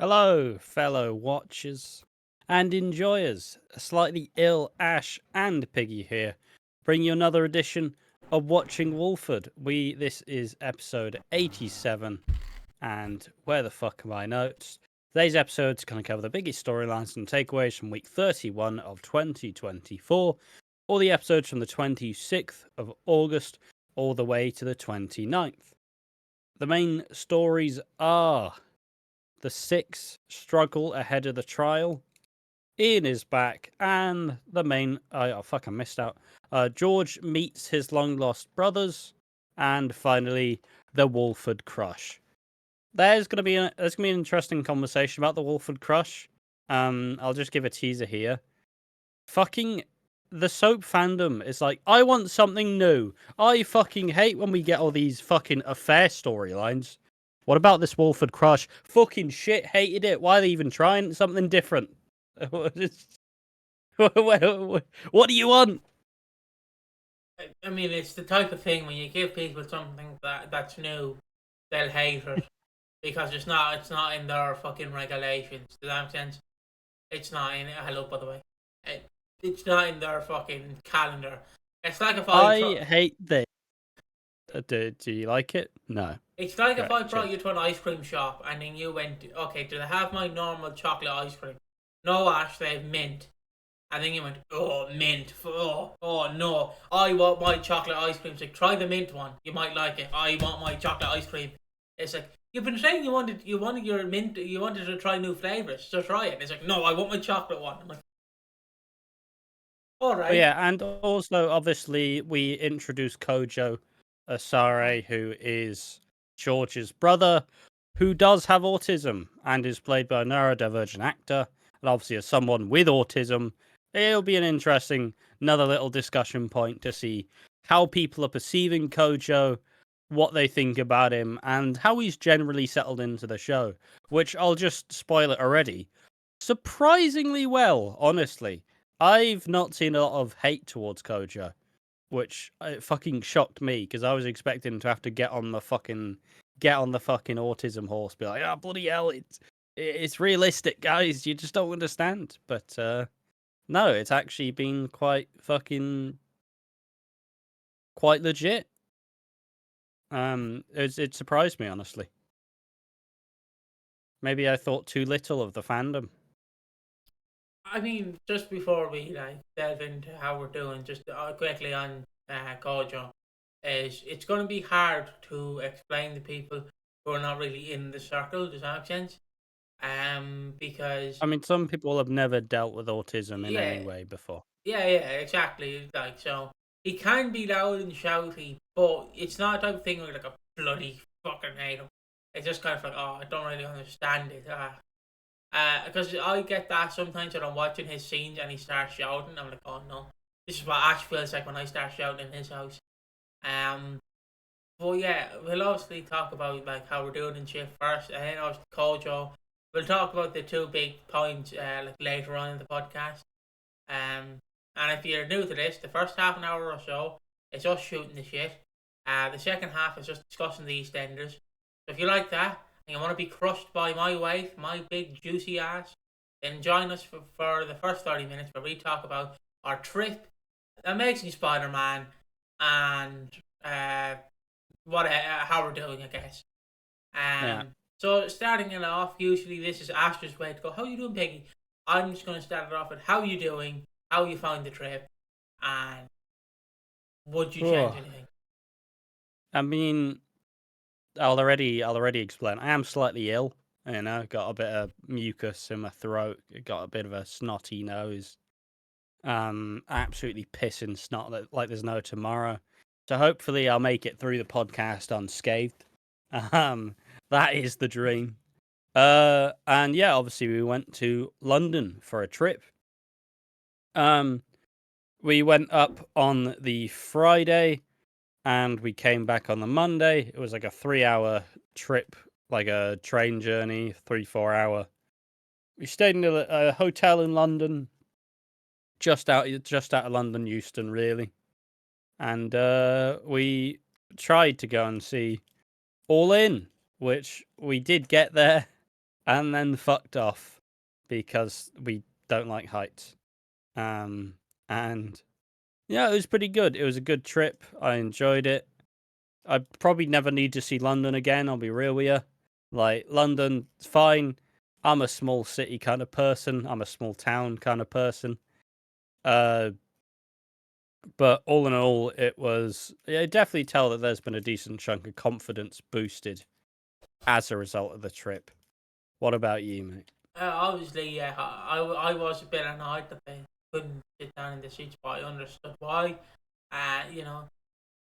Hello, fellow watchers and enjoyers. A slightly ill Ash and Piggy here, bring you another edition of Watching Walford. This is episode 87, and where the fuck are my notes? Today's episode's going to cover the biggest storylines and takeaways from week 31 of 2024, all the episodes from the 26th of August all the way to the 29th. The main stories are: the six struggle ahead of the trial, Ian is back, and the main... I missed out. George meets his long-lost brothers, and finally, the Walford crush. There's gonna be an interesting conversation about the Walford crush. I'll just give a teaser here. Fucking the soap fandom is like, I want something new. I fucking hate when we get all these fucking affair storylines. What about this Walford crush? Fucking shit, hated it. Why are they even trying something different? What do you want? I mean, it's the type of thing when you give people something that's new, they'll hate it because it's not in their fucking regulations. Does that make sense? It's not in. Hello, by the way. It's not in their fucking calendar. It's like if I hate this. Do you like it? No. It's like if I brought you to an ice cream shop and then you went, okay, do they have my normal chocolate ice cream? No, Ash, they have mint. And then you went, oh, mint. Oh, no. I want my chocolate ice cream. It's like, try the mint one. You might like it. I want my chocolate ice cream. It's like, you've been saying you wanted your mint, you wanted to try new flavors. So try it. And it's like, no, I want my chocolate one. I'm like, all right. Yeah, and also, obviously, we introduced Kojo Asare, who is George's brother, who does have autism and is played by a neurodivergent actor. And obviously, as someone with autism, it'll be an interesting, another little discussion point to see how people are perceiving Kojo, what they think about him, and how he's generally settled into the show, which I'll just spoil it already. Surprisingly well, honestly. I've not seen a lot of hate towards Kojo, which fucking shocked me because I was expecting him to have to get on the fucking autism horse, be like, oh, bloody hell, it's realistic, guys. You just don't understand. But no, it's actually been quite legit. It surprised me, honestly. Maybe I thought too little of the fandom. I mean, just before we delve into how we're doing, just quickly on Kojo, it's going to be hard to explain to people who are not really in the circle. Does that make sense? Because I mean, some people have never dealt with autism in any way before. Yeah, exactly. Like, so he can be loud and shouty, but it's not a type of thing where like a bloody fucking hate him. It's just kind of like, oh, I don't really understand it. Because I get that sometimes when I'm watching his scenes and he starts shouting. I'm like, oh no, this is what Ash feels like when I start shouting in his house. But yeah, we'll obviously talk about like how we're doing in shift first, and then obviously Kojo. We'll talk about the two big points like later on in the podcast. And if you're new to this, the first half an hour or so is us shooting the shit. The second half is just discussing the EastEnders. So if you like that and you want to be crushed by my wife, my big juicy ass, then join us for the first 30 minutes where we talk about our trip, Amazing Spider-Man, and how we're doing, I guess. So starting it off, usually this is Ash's way to go, how you doing, Piggy? I'm just going to start it off with how you doing, how you found the trip, and would you change anything? I mean, I'll already explain. I am slightly ill. You know, got a bit of mucus in my throat. Got a bit of a snotty nose. Absolutely pissing snot like there's no tomorrow. So hopefully I'll make it through the podcast unscathed. That is the dream. And yeah, obviously we went to London for a trip. We went up on the Friday and we came back on the Monday. It was like a 3-hour trip, like a train journey, 3-4 hour. We stayed in a hotel in London, just out of London Euston, really. And we tried to go and see All In, which we did get there. and then fucked off because we don't like heights. And yeah, it was pretty good. It was a good trip. I enjoyed it. I probably never need to see London again. I'll be real with you. Like London's fine. I'm a small city kind of person. I'm a small town kind of person. But all in all, it was. I definitely tell that there's been a decent chunk of confidence boosted as a result of the trip. What about you, mate? Obviously, yeah, I was a bit annoyed that they couldn't sit down in the seats, but I understood why. You know,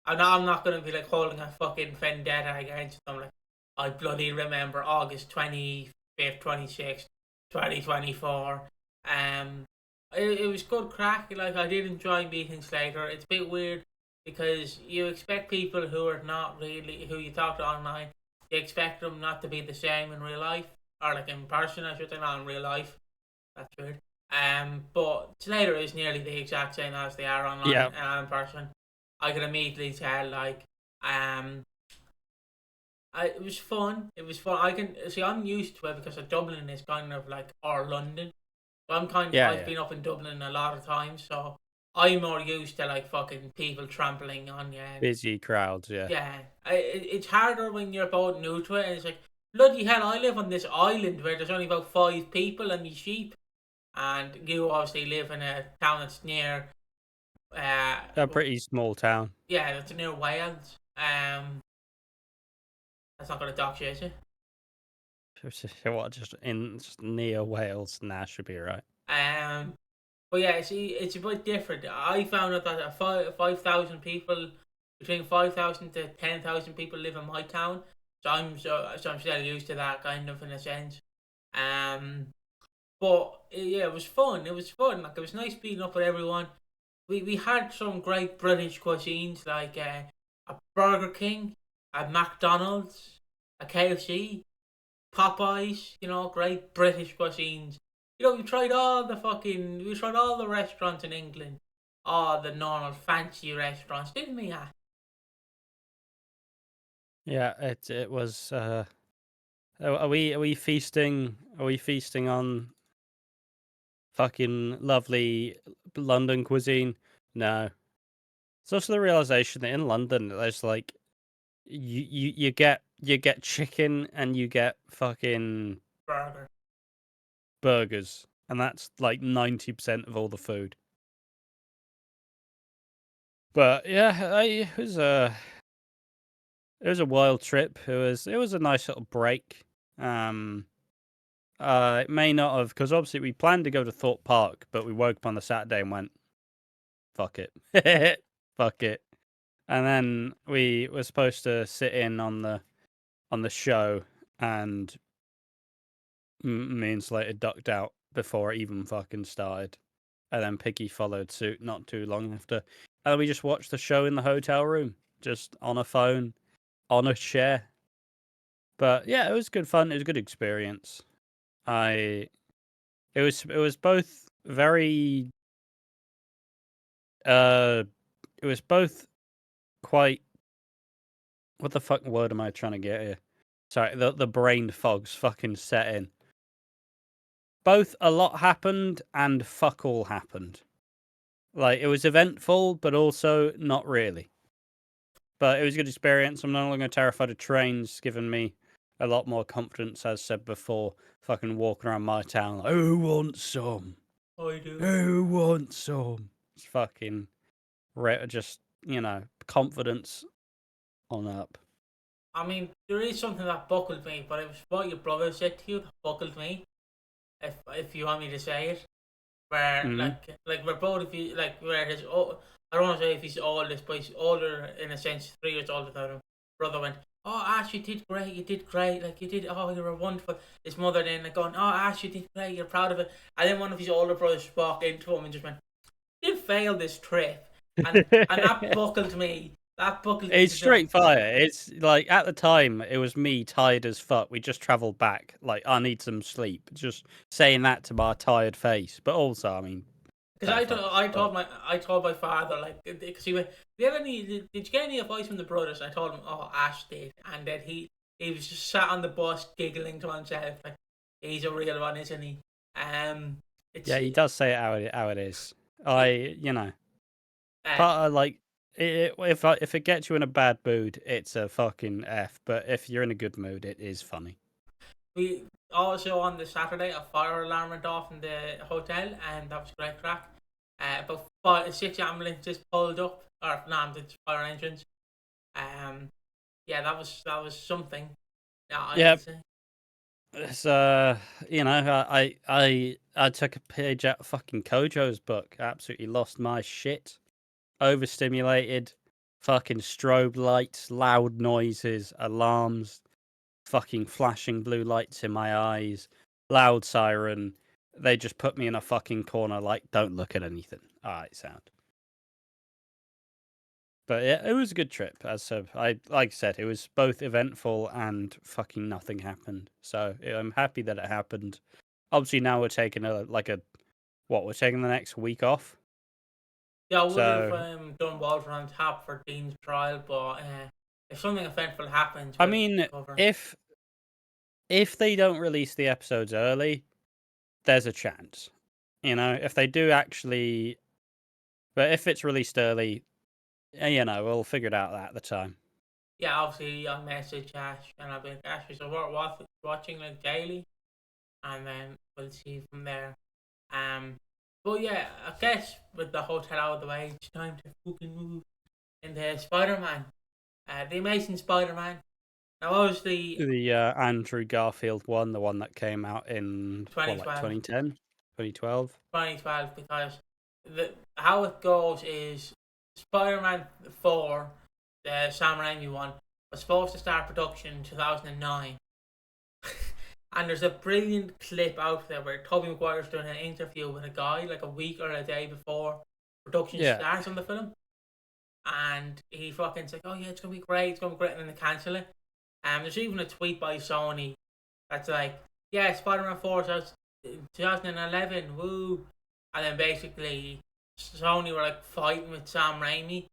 I'm not going to be like holding a fucking vendetta against them. Like, I bloody remember August 25th, 26th, 2024. It was good crack. Like, I did enjoy meeting Slater. It's a bit weird because you expect people who are not really, who you talk to online, you expect them not to be the same in real life. Or like in person, I should say, not in real life. That's weird. But Slater is nearly the exact same as they are online Yeah. and in person. I could immediately tell, like, it was fun. It was fun. I can see. I'm used to it because Dublin is kind of like our London. So I've Yeah. been up in Dublin a lot of times, so I'm more used to like fucking people trampling on you. Busy crowds, yeah. Yeah, it's harder when you're both new to it, and it's like bloody hell. I live on this island where there's only about 5 people and me sheep, and you obviously live in a town that's near. A pretty small town. Yeah, that's near Wales. That's not gonna dox you, is it? What, just near Wales? Nah, should be right. But yeah, see, it's a bit different. I found out that 5,000 people, between 5,000 to 10,000 people live in my town. So I'm still used to that kind of in a sense. But yeah, it was fun. It was fun. Like it was nice beating up with everyone. We had some great British cuisines like a Burger King, a McDonald's, a KFC, Popeyes. You know, great British cuisines. You know, we tried all the restaurants in England, all the normal fancy restaurants, didn't we? Yeah, it was. Are we feasting? Are we feasting on fucking lovely London cuisine? No. It's also the realization that in London, there's like you get chicken and you get fucking Burger. burgers, and that's like 90% of all the food. But yeah, it was a wild trip. It was a nice little break. Um, it may not have, because obviously we planned to go to Thorpe Park, but we woke up on the Saturday and went, "Fuck it, fuck it." And then we were supposed to sit in on the show, and me and Slater ducked out before it even fucking started. And then Piggy followed suit not too long after. And we just watched the show in the hotel room, just on a phone, on a chair. But yeah, it was good fun. It was a good experience. I it was both very uh it was both quite, what the fuck word am I trying to get here? Sorry, the brain fog's fucking set in. Both a lot happened and fuck all happened. Like it was eventful, but also not really. But it was a good experience. I'm no longer terrified of trains, giving me a lot more confidence, as said before, fucking walking around my town like, who wants some? I do. Who wants some? It's fucking just, confidence on up. I mean, there is something that buckled me, but it was what your brother said to you that buckled me. If you want me to say it, where Hmm. like we're both of you like where his I don't want to say if he's oldest, but he's older in a sense, 3 years older than him. Brother went, "Oh Ash, you did great, you did great, like you did. Oh, you were wonderful." His mother then like going, "Oh Ash, you did great, you're proud of it." And then one of his older brothers walked into him and just went, "You failed this trip," and that buckled me. That buckled me It's to the. straight fire. It's like at the time it was me tired as fuck. We just travelled back. Like I need some sleep. Just saying that to my tired face. But also, I mean, Because fair fucks. But I told my father like because he went, did you get any advice from the brothers? I told him, oh Ash did, and then he was just sat on the bus giggling to himself like, He's a real one, isn't he? It's Yeah, he does say it how it is. You know, uh, part of like if it gets you in a bad mood, it's a fucking F. But if you're in a good mood, it is funny. we also on the Saturday a fire alarm went off in the hotel, and that was great crack. About 6 ambulances pulled up, or no, the fire engines. Um, yeah, that was something. Yeah, Yeah, I'd say. it's you know, I took a page out of fucking Kojo's book. Absolutely lost my shit. Overstimulated, fucking strobe lights, loud noises, alarms, fucking flashing blue lights in my eyes, loud siren. They just put me in a fucking corner like, don't look at anything. Alright, sound. But yeah, it was a good trip. I like I said, it was both eventful and fucking nothing happened. So I'm happy that it happened. Obviously now we're taking we're taking the next week off. Yeah, I would have So done Walter on tap for Dean's trial, but if something eventful happens, I we'll mean, cover. if they don't release the episodes early, there's a chance. You know, if they do actually, but if it's released early, you know, we'll figure it out at the time. Yeah, obviously I'll message Ash, and I'll be like, Ash, so we're watching like daily, and then we'll see from there. But yeah, I guess with the hotel out of the way, it's time to fucking move into Spider-Man. The Amazing Spider-Man. Now, obviously, The Andrew Garfield one, the one that came out in like 2012. 2010, 2012. 2012, because how it goes is Spider-Man 4, the Sam Raimi one, was supposed to start production in 2009. And there's a brilliant clip out there where Tobey Maguire's doing an interview with a guy like a week or a day before production Yeah, starts on the film. And he fucking's like, oh yeah, it's going to be great, and then they cancel it. There's even a tweet by Sony that's like, yeah, Spider-Man 4 2011, woo. And then basically Sony were like fighting with Sam Raimi,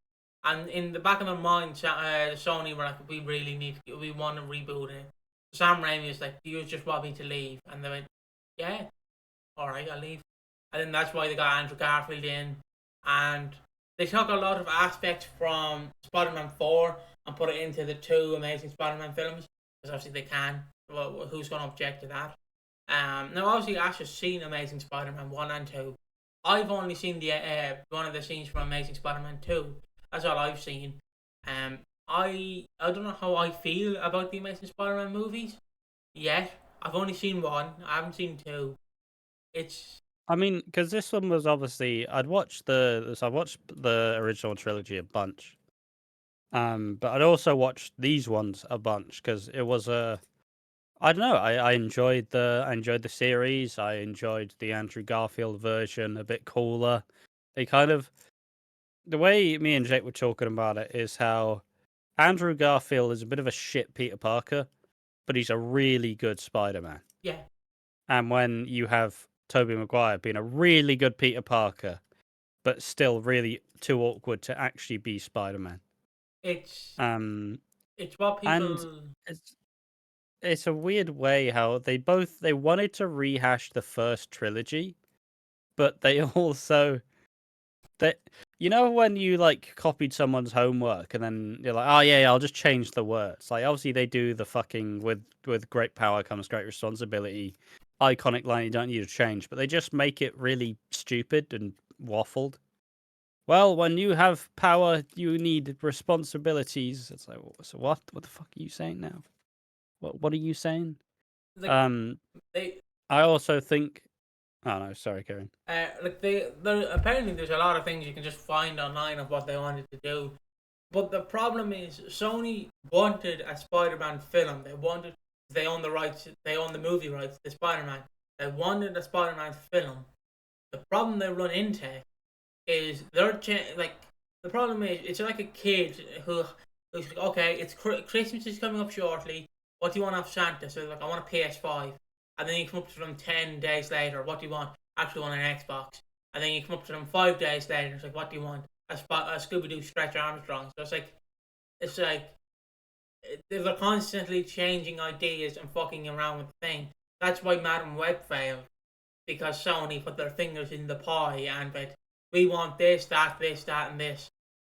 and in the back of their mind, Sony were like, we want to reboot it. Sam Raimi was like, do you just want me to leave? And they went, yeah, all right, I'll leave. And then that's why they got Andrew Garfield in, and they took a lot of aspects from Spider-Man 4 and put it into the two Amazing Spider-Man films, because obviously they can. Well, who's going to object to that? Now, obviously, Ash has seen Amazing Spider-Man 1 and 2. I've only seen the one of the scenes from Amazing Spider-Man 2. That's all I've seen. I don't know how I feel about the Amazing Spider-Man movies yet. I've only seen one. I haven't seen two. It's I mean, because this one was obviously I watched the original trilogy a bunch, but I'd also watched these ones a bunch because it was a I don't know. I enjoyed the series. I enjoyed the Andrew Garfield version, a bit cooler. They kind of the way me and Jake were talking about it is how Andrew Garfield is a bit of a shit Peter Parker, but he's a really good Spider-Man. yeah. And when you have Tobey Maguire being a really good Peter Parker, but still really too awkward to actually be Spider-Man. It's Um, it's what and people. it's it's a weird way how they wanted to rehash the first trilogy, but they also that you know when you like copied someone's homework and then you're like, oh yeah, I'll just change the words. Like obviously they do the fucking with great power comes great responsibility, iconic line you don't need to change, but they just make it really stupid and waffled. Well, when you have power, you need responsibilities. It's like, so what? What the fuck are you saying now? What are you saying? Like Um, they I also think. Oh no, sorry, Karen. apparently there's a lot of things you can just find online of what they wanted to do. But the problem is Sony wanted a Spider-Man film. They own the rights. They own the movie rights to Spider-Man. They wanted a Spider-Man film. The problem they run into is the problem is it's like a kid who's like, okay, it's Christmas is coming up shortly. What do you want off Santa? So like, I want a PS5. And then you come up to them 10 days later. What do you want? Actually want an Xbox. And then you come up to them 5 days later. It's like, what do you want? A Scooby Doo Stretch Armstrong. So it's like they're constantly changing ideas and fucking around with the thing. That's why Madam Web failed, because Sony put their fingers in the pie and went, we want this, that, and this.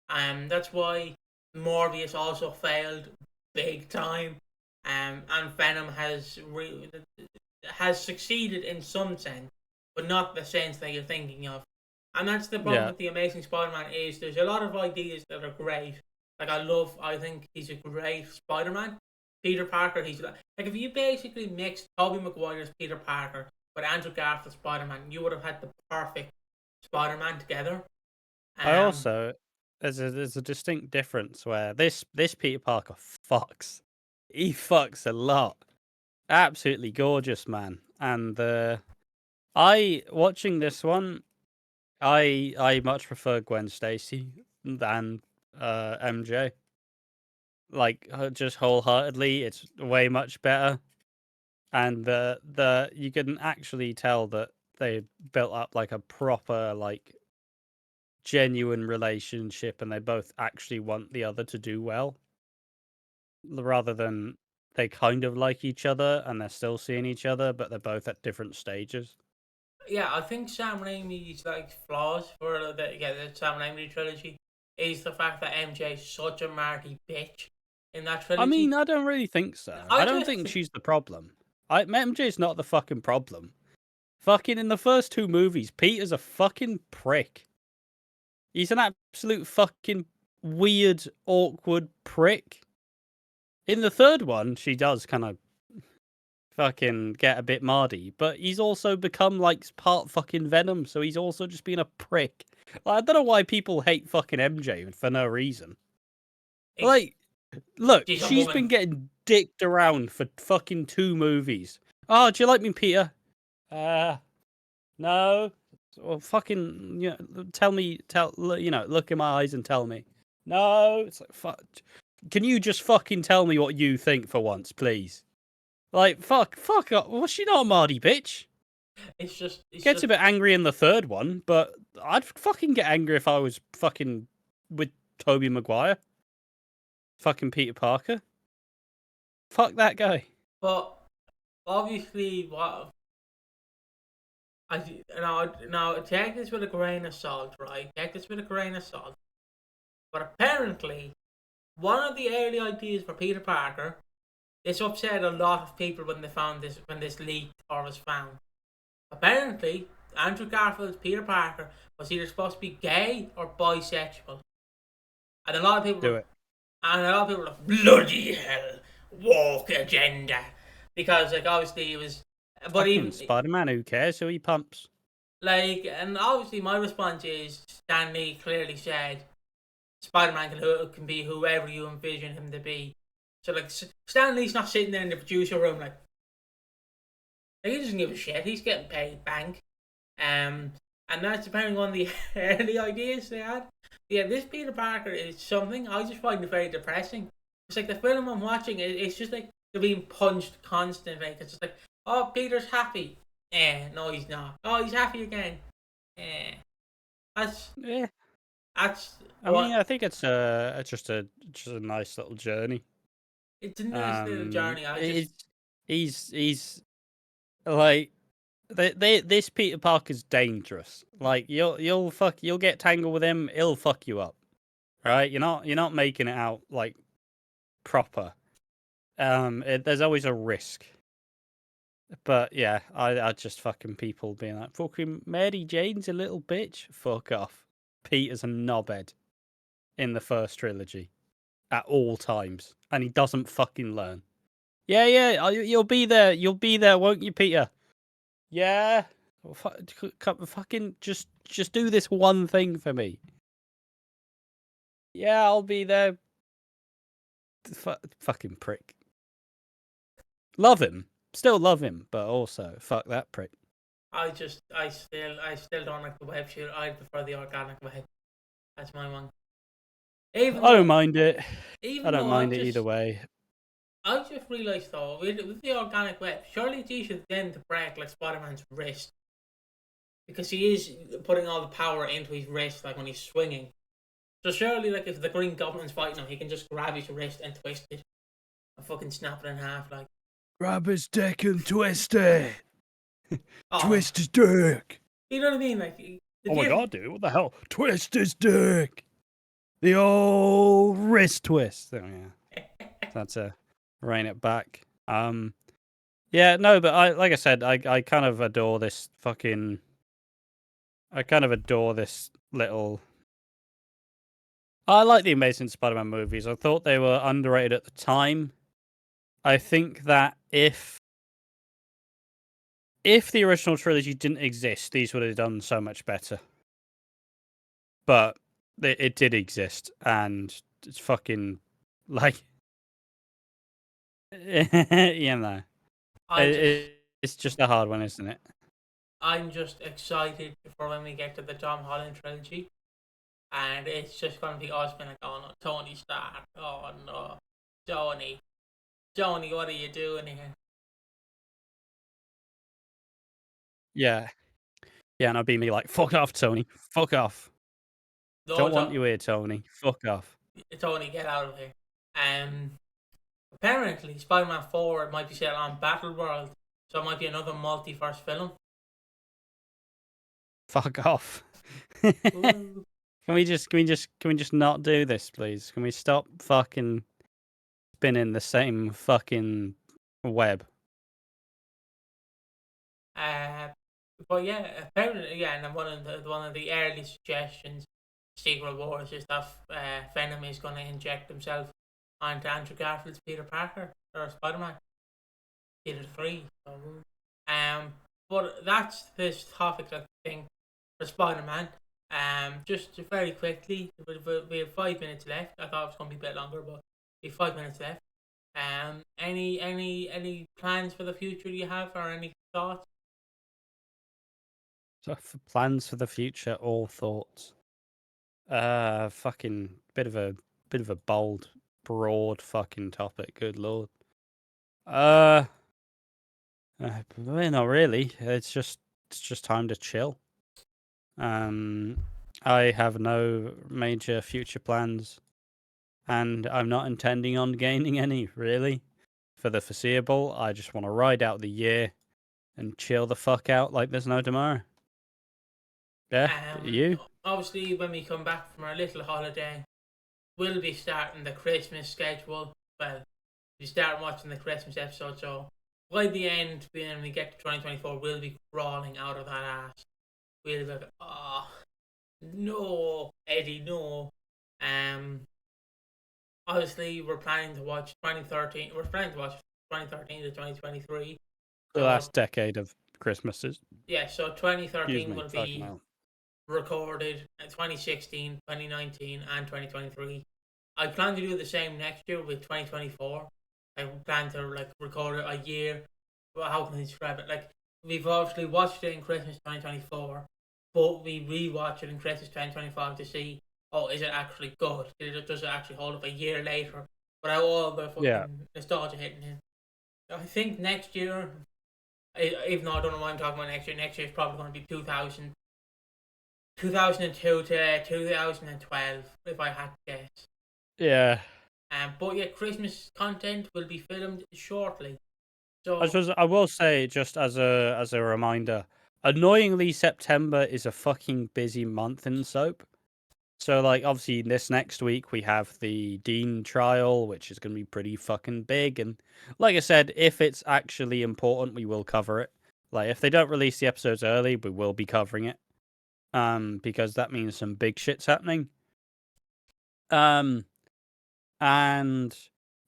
That's why Morbius also failed big time. And Venom has succeeded in some sense, but not the sense that you're thinking of. And that's the problem with the Amazing Spider-Man is there's a lot of ideas that are great. Like I think he's a great Spider-Man. Peter Parker, he's like if you basically mixed Tobey Maguire's Peter Parker with Andrew Garfield's Spider-Man, you would have had the perfect Spider-Man together. I also there's a distinct difference where this Peter Parker fucks. He fucks a lot. Absolutely gorgeous, man. And I watching this one, I much prefer Gwen Stacy than MJ. Like just wholeheartedly, it's way much better. And the you can actually tell that they built up like a proper like genuine relationship, and they both actually want the other to do well, rather than they kind of like each other and they're still seeing each other, but they're both at different stages. Yeah, I think Sam Raimi's like flaws for the Sam Raimi trilogy is the fact that MJ's such a Marty bitch in that trilogy. I mean, I don't really think so. I don't think she's the problem. MJ's not the fucking problem. Fucking in the first two movies, Peter's a fucking prick. He's an absolute fucking weird, awkward prick. In the third one, she does kind of fucking get a bit mardy, but he's also become like part fucking Venom, so he's also just being a prick. Like, I don't know why people hate fucking MJ for no reason. Like, look, she's been getting dicked around for fucking 2 movies. Oh, do you like me, Peter? No. Well, fucking, tell me, look in my eyes and tell me. No. It's like, fuck. Can you just fucking tell me what you think for once, please? Like, fuck up. Was she not a Mardy bitch? Gets a bit angry in the third one, but I'd fucking get angry if I was fucking with Tobey Maguire. Fucking Peter Parker. Fuck that guy. But obviously, now take this with a grain of salt, right? Take this with a grain of salt. But apparently, one of the early ideas for Peter Parker, this upset a lot of people when this leaked or was found. Apparently, Andrew Garfield's Peter Parker was either supposed to be gay or bisexual. And a lot of people were like, bloody hell, woke agenda. Because, like, obviously it was... But even Spider-Man, who cares who he pumps? Like, and obviously my response is, Stan Lee clearly said, Spider-Man can be whoever you envision him to be. So, like, Stan Lee's not sitting there in the producer room like he doesn't give a shit. He's getting paid bank. And that's apparently one of the early ideas they had. Yeah, this Peter Parker is something I just find it very depressing. It's like the film I'm watching, it's just like they're being punched constantly. It's just like, oh, Peter's happy. No, he's not. Oh, he's happy again. That's. I mean, I think it's just a nice little journey. It's a nice little journey. He's like this Peter Parker's dangerous. Like you'll get tangled with him. He'll fuck you up. Right? You're not making it out like proper. There's always a risk. But yeah, I just fucking people being like, fucking Mary Jane's a little bitch. Fuck off. Peter's a knobhead in the first trilogy at all times, and he doesn't fucking learn. Yeah, you'll be there, won't you, Peter? Yeah, fucking just do this one thing for me. Yeah, I'll be there. Fucking prick. Love him, still love him, but also fuck that prick. I still don't like the web shoot. I prefer the organic web. That's my one. I don't mind it. I don't mind it either way. I just realised though, with the organic web, surely it's easier then to break like Spider-Man's wrist. Because he is putting all the power into his wrist, like when he's swinging. So surely, like, if the Green Goblin's fighting him, he can just grab his wrist and twist it. And fucking snap it in half, like. Grab his dick and twist it. Oh, Twist his dick. you know what I mean? Like, Oh my god, dude! What the hell? Twist his dick. The old wrist twist. Oh yeah, that's a rein it back. Yeah, no, but like I said, I kind of adore this fucking. I kind of adore this little. I like the Amazing Spider-Man movies. I thought they were underrated at the time. I think that if the original trilogy didn't exist, these would have done so much better. But it did exist, and it's fucking like, you know, it's just a hard one, isn't it? I'm just excited for when we get to the Tom Holland trilogy, and it's just going to be us being like, oh no, Tony Stark, oh no, Tony, what are you doing here? Yeah, and I'll be me like, fuck off, Tony, fuck off. No, Don't want you here, Tony. Fuck off. Tony, get out of here. Apparently, Spider-Man 4 might be set on Battleworld, so it might be another multiverse film. Fuck off. Can we just not do this, please? Can we stop fucking spinning the same fucking web? But yeah, apparently, yeah, and one of the early suggestions, Secret Wars, is that Venom is going to inject himself onto Andrew Garfield's Peter Parker or Spider-Man, Peter 3. So, but that's this topic, I think, for Spider-Man. Just very quickly, we have 5 minutes left. I thought it was going to be a bit longer, but we have 5 minutes left. Any plans for the future you have, or any thoughts? So for plans for the future or thoughts? Fucking bit of a bold, broad fucking topic. Good lord. Not really. It's just time to chill. I have no major future plans, and I'm not intending on gaining any, really, for the foreseeable. I just want to ride out the year and chill the fuck out like there's no tomorrow. Yeah, you? Obviously, when we come back from our little holiday, we'll be starting the Christmas schedule. Well, we start watching the Christmas episode, so by the end, when we get to 2024, we'll be crawling out of that ass. We'll be like, oh, no, Eddie, no. Obviously, we're planning to watch 2013. We're planning to watch 2013 to 2023. The last decade of Christmases. Yeah, so 2013 will be hell. recorded in 2016, 2019, and 2023. I plan to do the same next year with 2024. I plan to record it a year. Well, how can I describe it? Like, we've obviously watched it in Christmas 2024, but we rewatch it in Christmas 2025 to see, oh, is it actually good? Does it actually hold up a year later without all the fucking nostalgia hitting in? I think next year, even though I don't know why I'm talking about next year is probably going to be 2002 to 2012, if I had to guess. Yeah. But yeah, Christmas content will be filmed shortly. So I will say, just as a reminder, annoyingly, September is a fucking busy month in soap. So, like, obviously, this next week we have the Dean trial, which is going to be pretty fucking big. And like I said, if it's actually important, we will cover it. Like, if they don't release the episodes early, we will be covering it. Because that means some big shit's happening. And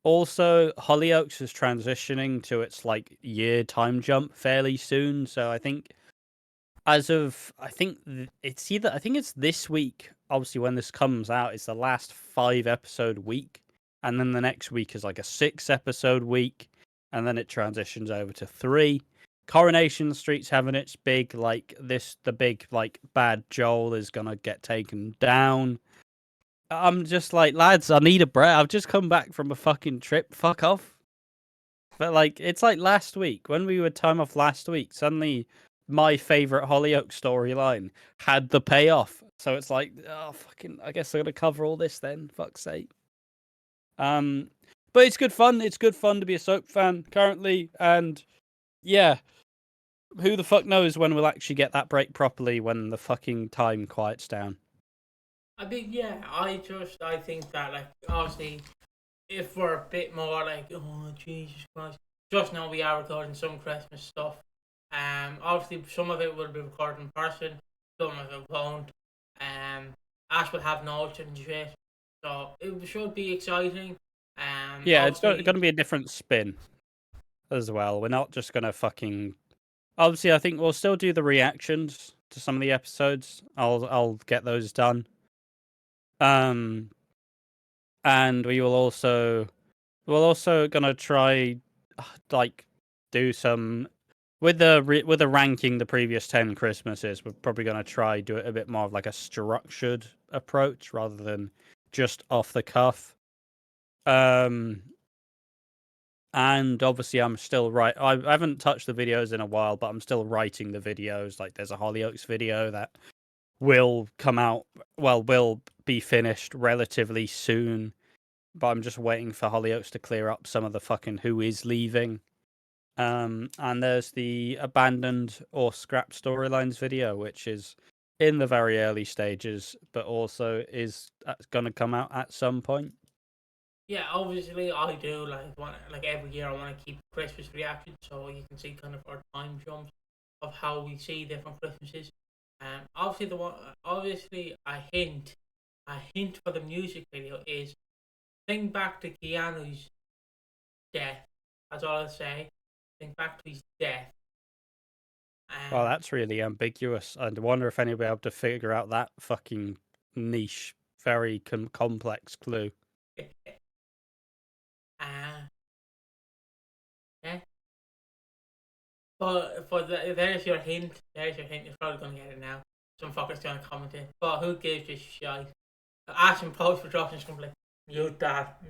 also, Hollyoaks is transitioning to its like year time jump fairly soon. So I think, I think it's this week. Obviously, when this comes out, it's the last 5-episode week, and then the next week is like a 6-episode week, and then it transitions over to 3. Coronation Street's having its big the big bad Joel is gonna get taken down. I'm just like, lads, I need a break. I've just come back from a fucking trip. Fuck off. But like, it's like last week when we were time off last week. Suddenly, my favorite Hollyoaks storyline had the payoff. So it's like, oh fucking, I guess I'm gonna cover all this then. Fuck's sake. But But it's good fun. It's good fun to be a soap fan currently, and yeah, who the fuck knows when we'll actually get that break properly when the fucking time quiets down. I mean, yeah, I think that, like, obviously, if we're a bit more like, oh, Jesus Christ, just know we are recording some Christmas stuff. Obviously, some of it will be recorded in person, some of it won't. Ash will have notes and shit, so it should be exciting. Yeah, it's going Obviously, to be a different spin as well. We're not just going to fucking. Obviously, I think we'll still do the reactions to some of the episodes. I'll get those done. And we're also gonna try like do some with the ranking the previous 10 Christmases. We're probably gonna try do it a bit more of like a structured approach rather than just off the cuff. And obviously I'm still I haven't touched the videos in a while, but I'm still writing the videos. Like there's a Hollyoaks video that will come out, will be finished relatively soon, but I'm just waiting for Hollyoaks to clear up some of the fucking who is leaving. And there's the abandoned or scrap storylines video, which is in the very early stages, but also is going to come out at some point. yeah, obviously, I do like every year I want to keep Christmas reactions so you can see kind of our time jumps of how we see different Christmases. Obviously a hint for the music video is think back to Keanu's death. That's all I'll say. Think back to his death. Well, that's really ambiguous. I wonder if anybody will be able to figure out that fucking niche, very complex clue. Yeah. There's your hint. There's your hint. You're probably gonna get it now. Some fucker's gonna comment it. But who gives a shit? Ask in post production is gonna be like, mute that.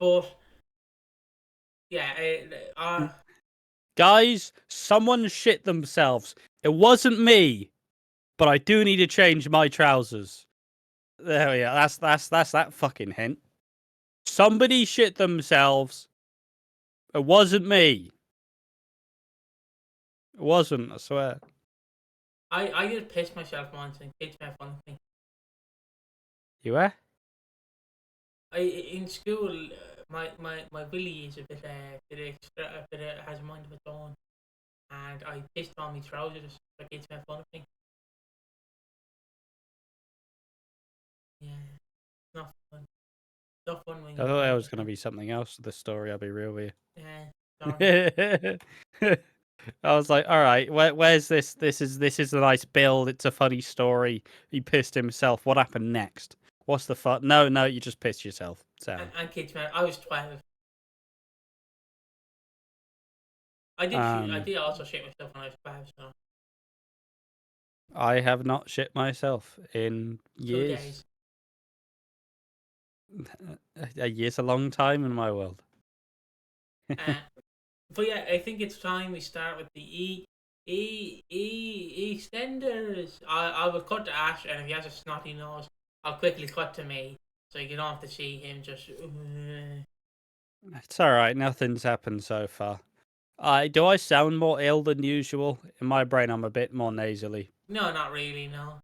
But yeah, Guys, someone shit themselves. It wasn't me, but I do need to change my trousers. There we are. That's that fucking hint. Somebody shit themselves. It wasn't me. It wasn't, I swear. I just pissed myself once and kids made fun of me. You were? In school, my willy is a bit has a mind of its own, and I pissed on my trousers. The kids made fun of me. Yeah, not fun. Not fun when I thought that was going to be something else to the story, I'll be real with Yeah, you. I was like, all right, where's this? This is a nice build. It's a funny story. He pissed himself. What happened next? What's the fun? No, you just pissed yourself. Sound. and kids made. I was 12. I did also shit myself when I was 12. So I have not shit myself in 2 years. days. A year's a long time in my world. But yeah, I think it's time we start with the EastEnders. I will cut to Ash, and if he has a snotty nose, I'll quickly cut to me, so you don't have to see him just. It's all right. Nothing's happened so far. Do I sound more ill than usual? In my brain, I'm a bit more nasally. No, not really. No,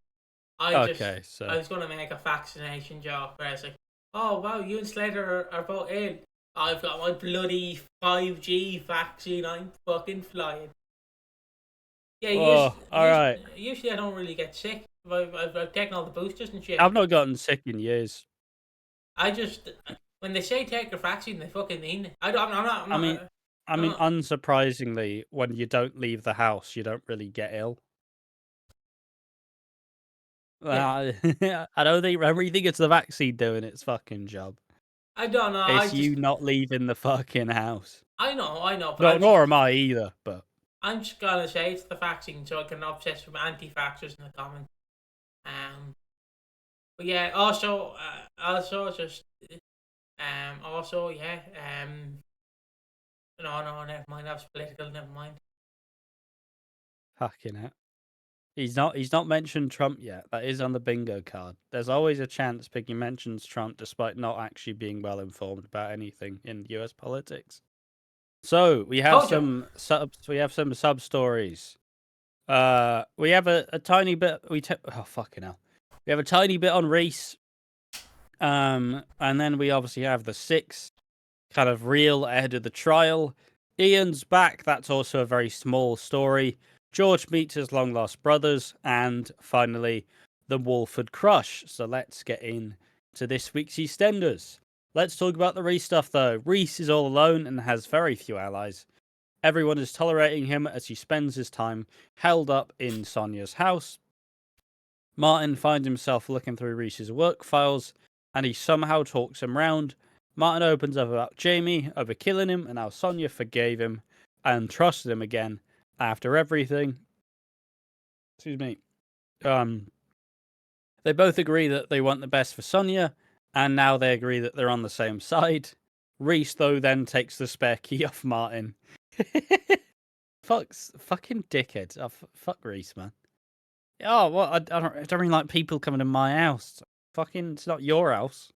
So I was gonna make a vaccination joke where it's like, oh wow, you and Slater are both ill. I've got my bloody 5G vaccine. I'm fucking flying. Yeah, alright. Usually I don't really get sick. I've taken all the boosters and shit. I've not gotten sick in years. I just when they say take your vaccine, they fucking mean it. I'm not. I mean, unsurprisingly, when you don't leave the house, you don't really get ill. Yeah. I don't think it's the vaccine doing its fucking job. I don't know. It's you not leaving the fucking house. I know. But nor am I either. But I'm just gonna say it's the vaccine, so I can obsess with anti-vaxxers in the comments. But yeah, also yeah. No, never mind. That was political. Never mind. fucking it. He's not mentioned Trump yet. That is on the bingo card. There's always a chance Piggy mentions Trump despite not actually being well informed about anything in US politics. So we have some sub stories. We have a tiny bit oh fucking hell. We have a tiny bit on Reese. And then we obviously have the 6 kind of reel ahead of the trial. Ian's back. That's also a very small story. George meets his long lost brothers, and finally, the Walford crush. So let's get in to this week's EastEnders. Let's talk about the Reese stuff, though. Reese is all alone and has very few allies. Everyone is tolerating him as he spends his time held up in Sonia's house. Martin finds himself looking through Reese's work files, and he somehow talks him round. Martin opens up about Jamie over killing him and how Sonia forgave him and trusted him again after everything. Excuse me. They both agree that they want the best for Sonia, and now they agree that they're on the same side. Reese, though, then takes the spare key off Martin. Fucking dickhead. Oh, fuck Reese, man. Oh, well, I don't really like people coming to my house. Fucking, it's not your house.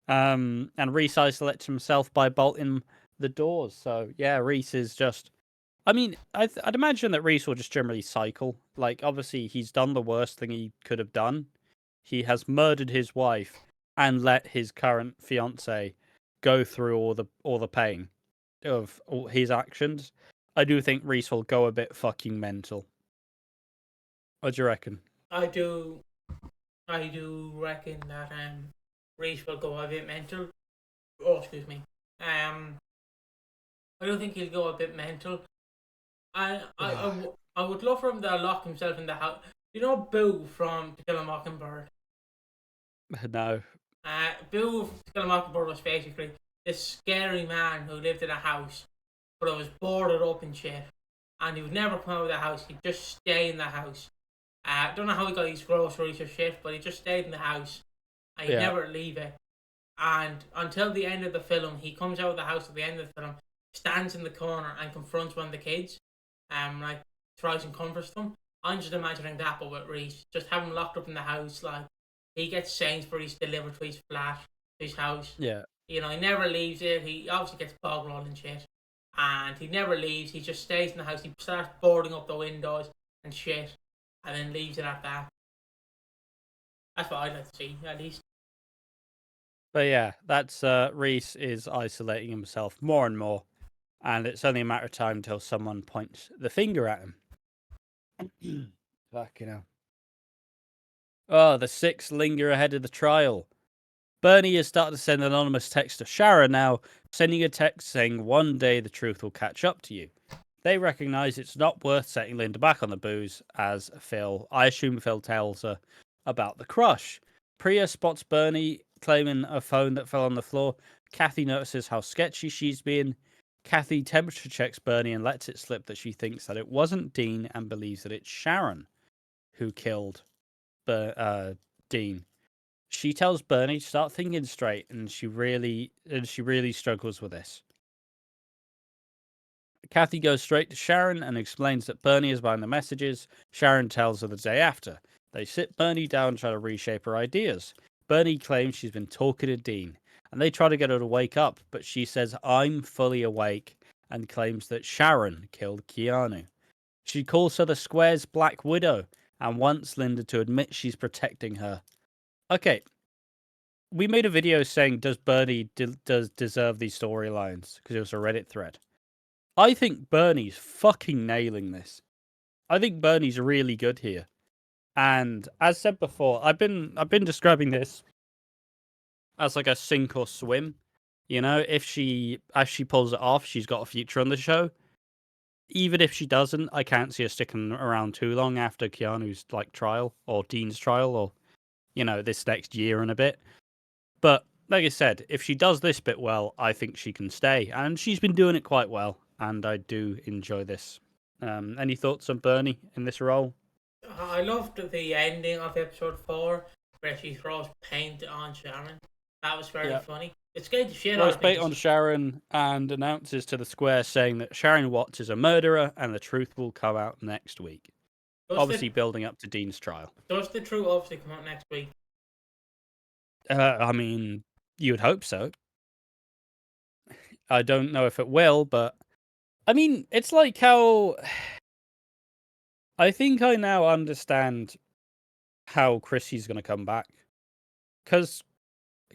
And Reese isolates himself by bolting the doors. So yeah, Reese is just. I mean, I'd imagine that Reese will just generally cycle. Like, obviously, he's done the worst thing he could have done. He has murdered his wife and let his current fiance go through all the pain of all his actions. I do think Reese will go a bit fucking mental. What do you reckon? I do reckon that Reese will go a bit mental. Oh, excuse me. I don't think he'll go a bit mental. I would love for him to lock himself in the house. You know Boo from To Kill a Mockingbird? No. Boo from To Kill a Mockingbird was basically this scary man who lived in a house, but it was boarded up and shit. And he would never come out of the house. He'd just stay in the house. Don't know how he got his groceries or shit, but he just stayed in the house. And he'd never leave it. And until the end of the film, he comes out of the house at the end of the film, stands in the corner and confronts one of the kids. Like tries and comforts them. I'm just imagining that, but with Reese, just have him locked up in the house. Like he gets Sainsbury's delivered to his flat, to his house. Yeah. You know, he never leaves it. He obviously gets bog rolled and shit, and he never leaves. He just stays in the house. He starts boarding up the windows and shit, and then leaves it at that. That's what I'd like to see, at least. But yeah, that's Reese is isolating himself more and more. And it's only a matter of time until someone points the finger at him. Fucking hell. Oh, the 6 linger ahead of the trial. Bernie has started to send anonymous texts to Sharon now, sending a text saying one day the truth will catch up to you. They recognise it's not worth setting Linda back on the booze, as I assume Phil tells her about the crush. Priya spots Bernie claiming a phone that fell on the floor. Kathy notices how sketchy she's been. Kathy temperature checks Bernie and lets it slip that she thinks that it wasn't Dean and believes that it's Sharon who killed Dean. She tells Bernie to start thinking straight, and she really struggles with this. Kathy goes straight to Sharon and explains that Bernie is behind the messages. Sharon tells her the day after. They sit Bernie down and try to reshape her ideas. Bernie claims she's been talking to Dean, and they try to get her to wake up, but she says, "I'm fully awake," and claims that Sharon killed Keanu. She calls her the Square's Black Widow and wants Linda to admit she's protecting her. Okay, we made a video saying, does Bernie deserve these storylines? Because it was a Reddit thread. I think Bernie's fucking nailing this. I think Bernie's really good here. And as said before, I've been describing this as like a sink or swim. You know, if she pulls it off, she's got a future on the show. Even if she doesn't, I can't see her sticking around too long after Keanu's like trial or Dean's trial or, you know, this next year and a bit. But like I said, if she does this bit well, I think she can stay, and she's been doing it quite well, and I do enjoy this. Any thoughts on Bernie in this role? I loved the ending of episode 4 where she throws paint on Sharon. That was very funny. It scared the shit out of me. Throws paint on Sharon and announces to the Square saying that Sharon Watts is a murderer and the truth will come out next week. obviously building up to Dean's trial. Does the truth obviously come out next week? I mean, you'd hope so. I don't know if it will, but I mean, it's like how I think I now understand how Chrissy's going to come back. Because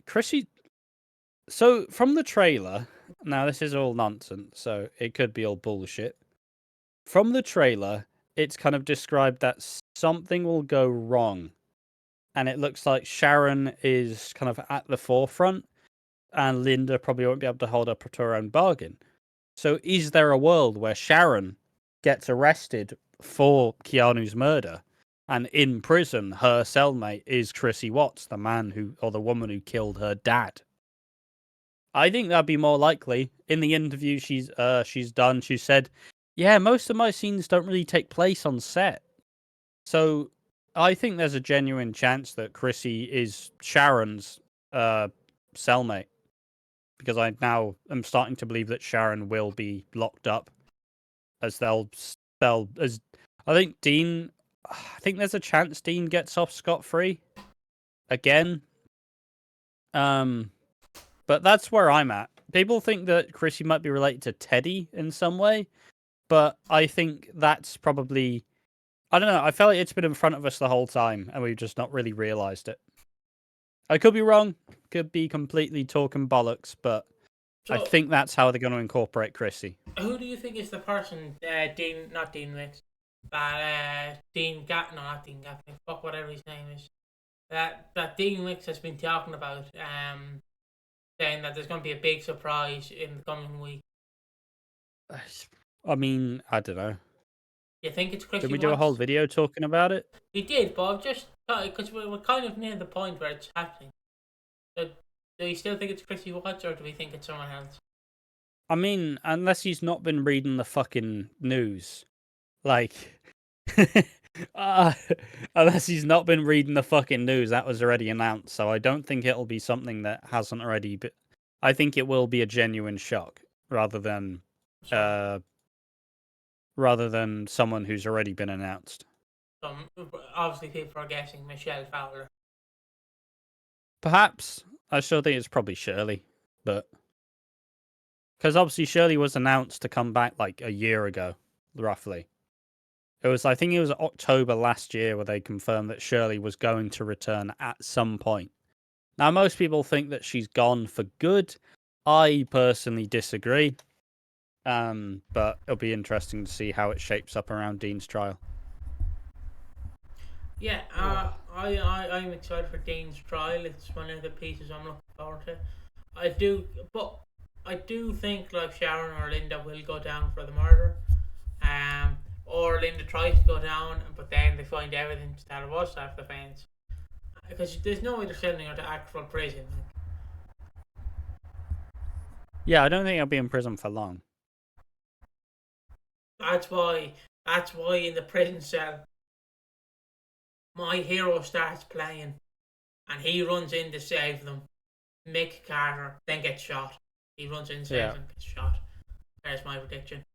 Chrissy. So, from the trailer, now this is all nonsense, so it could be all bullshit. From the trailer, it's kind of described that something will go wrong. And it looks like Sharon is kind of at the forefront, and Linda probably won't be able to hold up to her own bargain. So, is there a world where Sharon gets arrested for Keanu's murder, and in prison, her cellmate is Chrissy Watts, the man who, or the woman who killed her dad? I think that'd be more likely. In the interview she's done, she said, "Yeah, most of my scenes don't really take place on set." So I think there's a genuine chance that Chrissy is Sharon's cellmate, because I now am starting to believe that Sharon will be locked up, as as I think Dean. I think there's a chance Dean gets off scot-free again. But that's where I'm at. People think that Chrissy might be related to Teddy in some way, but I think that's probably... I don't know, I felt like it's been in front of us the whole time, and we've just not really realised it. I could be wrong, could be completely talking bollocks, but I think that's how they're going to incorporate Chrissy. Who do you think is the person, not Dean Wicks, Dean Gatton, no, not Dean Gatton, fuck whatever his name is, that Dean Wicks has been talking about, saying that there's going to be a big surprise in the coming week? I mean, I don't know. You think it's Chrissy Did we do a whole video talking about it? We did, but I've just thought, because we're kind of near the point where it's happening. So, do you still think it's Chrissy Watts, or do we think it's someone else? I mean, unless he's not been reading the fucking news. Like, unless he's not been reading the fucking news, that was already announced. So I don't think it'll be something that hasn't already been... I think it will be a genuine shock, rather than someone who's already been announced. Obviously, people are guessing Michelle Fowler. Perhaps. I still think it's probably Shirley, but... Because obviously Shirley was announced to come back like a year ago, roughly. I think it was October last year where they confirmed that Shirley was going to return at some point. Now, most people think that she's gone for good. I personally disagree. But it'll be interesting to see how it shapes up around Dean's trial. Yeah, I'm excited for Dean's trial. It's one of the pieces I'm looking forward to. I do think like Sharon or Linda will go down for the murder. Or Linda tries to go down, but then they find evidence that it was self-defense. Because there's no way they're sending her to actual prison. Yeah, I don't think I'll be in prison for long. That's why in the prison cell, my hero starts playing, and he runs in to save them. Mick Carter then gets shot. He runs in, saves them, gets shot. There's my prediction.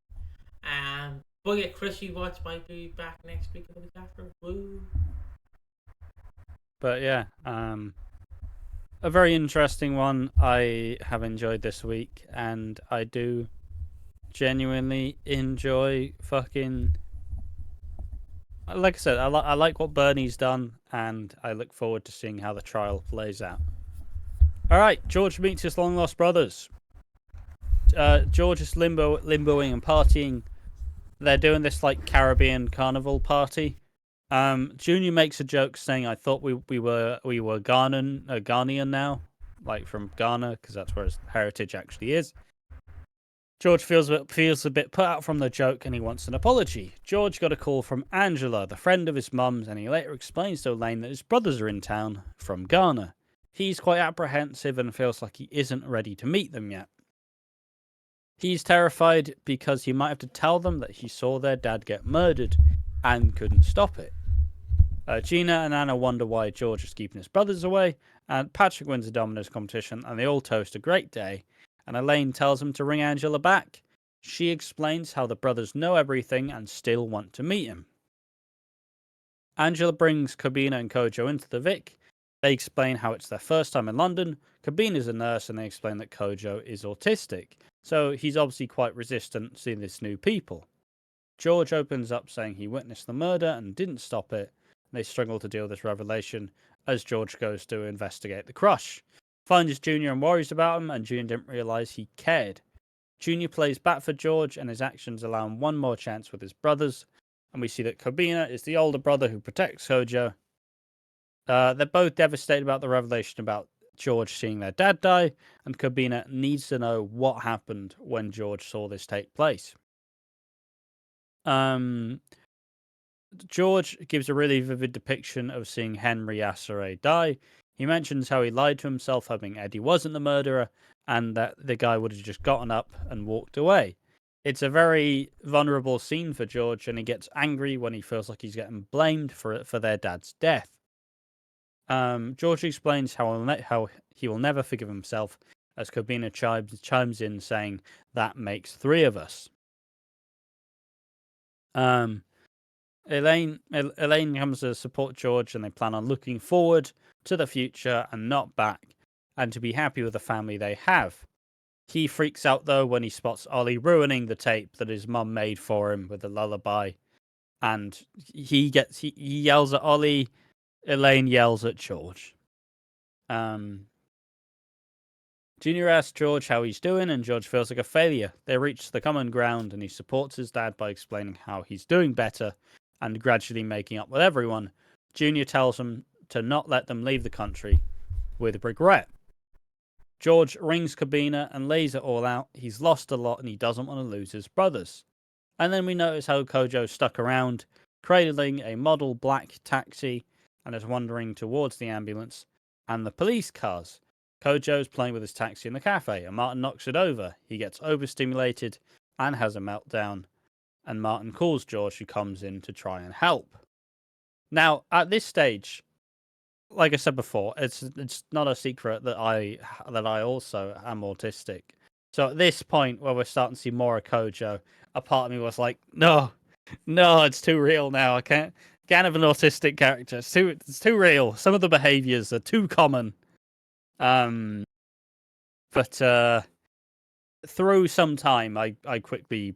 But yeah, Chrissy Watts might be back next week or the week after. Woo. But yeah, a very interesting one. I have enjoyed this week, and I do genuinely enjoy fucking... Like I said, I like what Bernie's done, and I look forward to seeing how the trial plays out. Alright, George meets his long-lost brothers. George is limboing and partying. They're doing this like Caribbean carnival party. Junior makes a joke saying, "I thought we were Ghanaian now, like from Ghana, because that's where his heritage actually is." George feels a bit put out from the joke, and he wants an apology. George got a call from Angela, the friend of his mum's, and he later explains to Elaine that his brothers are in town from Ghana. He's quite apprehensive and feels like he isn't ready to meet them yet. He's terrified because he might have to tell them that he saw their dad get murdered and couldn't stop it. Gina and Anna wonder why George is keeping his brothers away, and Patrick wins the Domino's competition, and they all toast a great day, and Elaine tells him to ring Angela back. She explains how the brothers know everything and still want to meet him. Angela brings Kobina and Kojo into the Vic. They explain how it's their first time in London. Kobina's a nurse, and they explain that Kojo is autistic, so he's obviously quite resistant to this new people. George opens up saying he witnessed the murder and didn't stop it. They struggle to deal with this revelation as George goes to investigate the crush. Finds Junior and worries about him, and Junior didn't realise he cared. Junior plays back for George, and his actions allow him one more chance with his brothers. And we see that Kobina is the older brother who protects Kojo. They're both devastated about the revelation about George seeing their dad die, and Kobina needs to know what happened when George saw this take place. George gives a really vivid depiction of seeing Henry Asare die. He mentions how he lied to himself, hoping Eddie wasn't the murderer, and that the guy would have just gotten up and walked away. It's a very vulnerable scene for George, and he gets angry when he feels like he's getting blamed for their dad's death. George explains how he will never forgive himself, as Kobina chimes in saying, "That makes 3 of us." Elaine comes to support George, and they plan on looking forward to the future and not back, and to be happy with the family they have. He freaks out though when he spots Ollie ruining the tape that his mum made for him with the lullaby, and he yells at Ollie. Elaine yells at George. Junior asks George how he's doing, and George feels like a failure. They reach the common ground, and he supports his dad by explaining how he's doing better and gradually making up with everyone. Junior tells him to not let them leave the country with regret. George rings Kobina and lays it all out. He's lost a lot, and he doesn't want to lose his brothers. And then we notice how Kojo stuck around, cradling a model black taxi, and is wandering towards the ambulance and the police cars. Kojo's playing with his taxi in the cafe, and Martin knocks it over. He gets overstimulated and has a meltdown, and Martin calls George, who comes in to try and help. Now, at this stage, like I said before, it's not a secret that I also am autistic. So at this point, where we're starting to see more of Kojo, a part of me was like, no, it's too real now. I can't have an autistic character. It's too real. Some of the behaviors are too common. But through some time, I quickly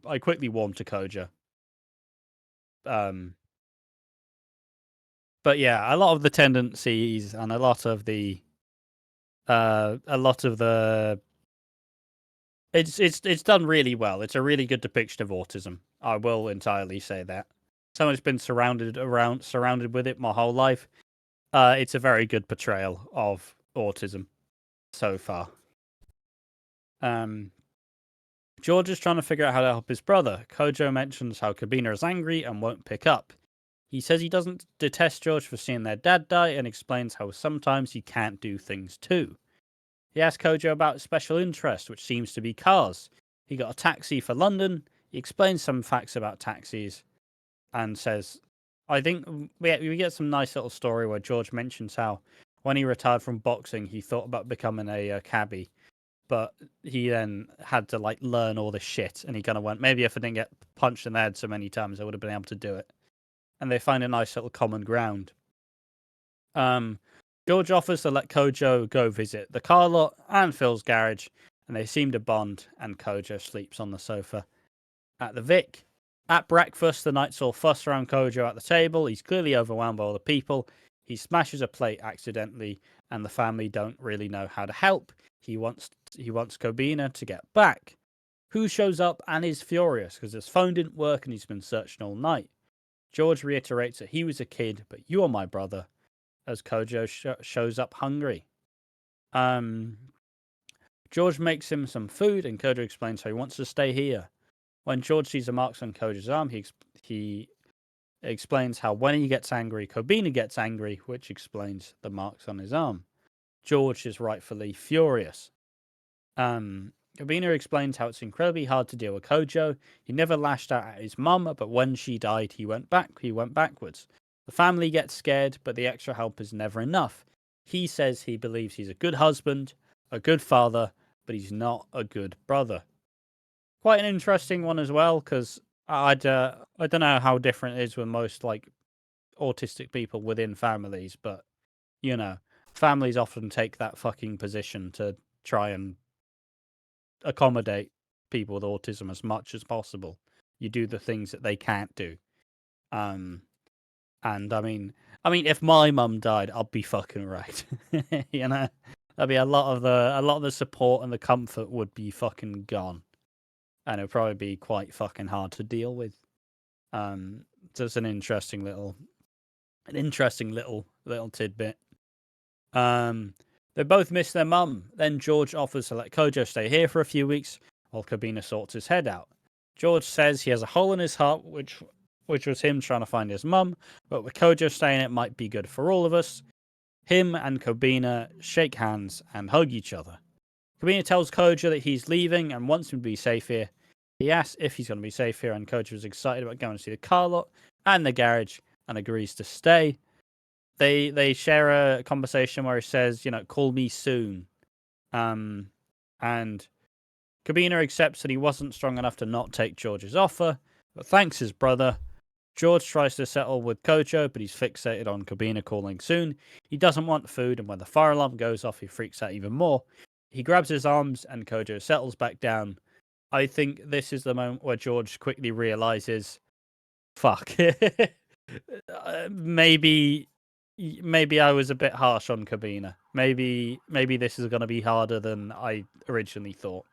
warmed to Kojo. But yeah, a lot of the tendencies and a lot of the it's done really well. It's a really good depiction of autism. I will entirely say that. Someone's been surrounded with it my whole life. It's a very good portrayal of autism so far. George is trying to figure out how to help his brother. Kojo mentions how Kobina is angry and won't pick up. He says he doesn't detest George for seeing their dad die, and explains how sometimes he can't do things too. He asks Kojo about his special interest, which seems to be cars. He got a taxi for London. He explains some facts about taxis and says, I think we get some nice little story where George mentions how when he retired from boxing, he thought about becoming a cabbie, but he then had to learn all this shit, and he kind of went, maybe if I didn't get punched in the head so many times, I would have been able to do it. And they find a nice little common ground. George offers to let Kojo go visit the car lot and Phil's garage, and they seem to bond, and Kojo sleeps on the sofa at the Vic. At breakfast, the Knights all fuss around Kojo at the table. He's clearly overwhelmed by all the people. He smashes a plate accidentally, and the family don't really know how to help. He wants Kobina to get back. Who shows up and is furious because his phone didn't work and he's been searching all night. George reiterates that he was a kid, but you are my brother, as Kojo shows up hungry. George makes him some food, and Kojo explains how he wants to stay here. When George sees the marks on Kojo's arm, he explains how when he gets angry, Kobina gets angry, which explains the marks on his arm. George is rightfully furious. Kobina explains how it's incredibly hard to deal with Kojo. He never lashed out at his mum, but when she died, he went backwards. The family gets scared, but the extra help is never enough. He says he believes he's a good husband, a good father, but he's not a good brother. Quite an interesting one as well, because I don't know how different it is with most autistic people within families, but you know, families often take that fucking position to try and accommodate people with autism as much as possible. You do the things that they can't do. And I mean, if my mum died, I'd be fucking right. You know, that'd be a lot of the support and the comfort would be fucking gone, and it'd probably be quite fucking hard to deal with. So it's an interesting little tidbit. They both miss their mum. Then George offers to let Kojo stay here for a few weeks while Kobina sorts his head out. George says he has a hole in his heart, which was him trying to find his mum, but with Kojo staying, it might be good for all of us. Him and Kobina shake hands and hug each other. Kobina tells Kojo that he's leaving and wants him to be safe here. He asks if he's going to be safe here, and Kojo is excited about going to see the car lot and the garage and agrees to stay. They share a conversation where he says, you know, call me soon. And Kobina accepts that he wasn't strong enough to not take George's offer, but thanks his brother. George tries to settle with Kojo, but he's fixated on Kobina calling soon. He doesn't want food, and when the fire alarm goes off, he freaks out even more. He grabs his arms, and Kojo settles back down. I think this is the moment where George quickly realizes, fuck, maybe I was a bit harsh on Kobina. Maybe this is going to be harder than I originally thought.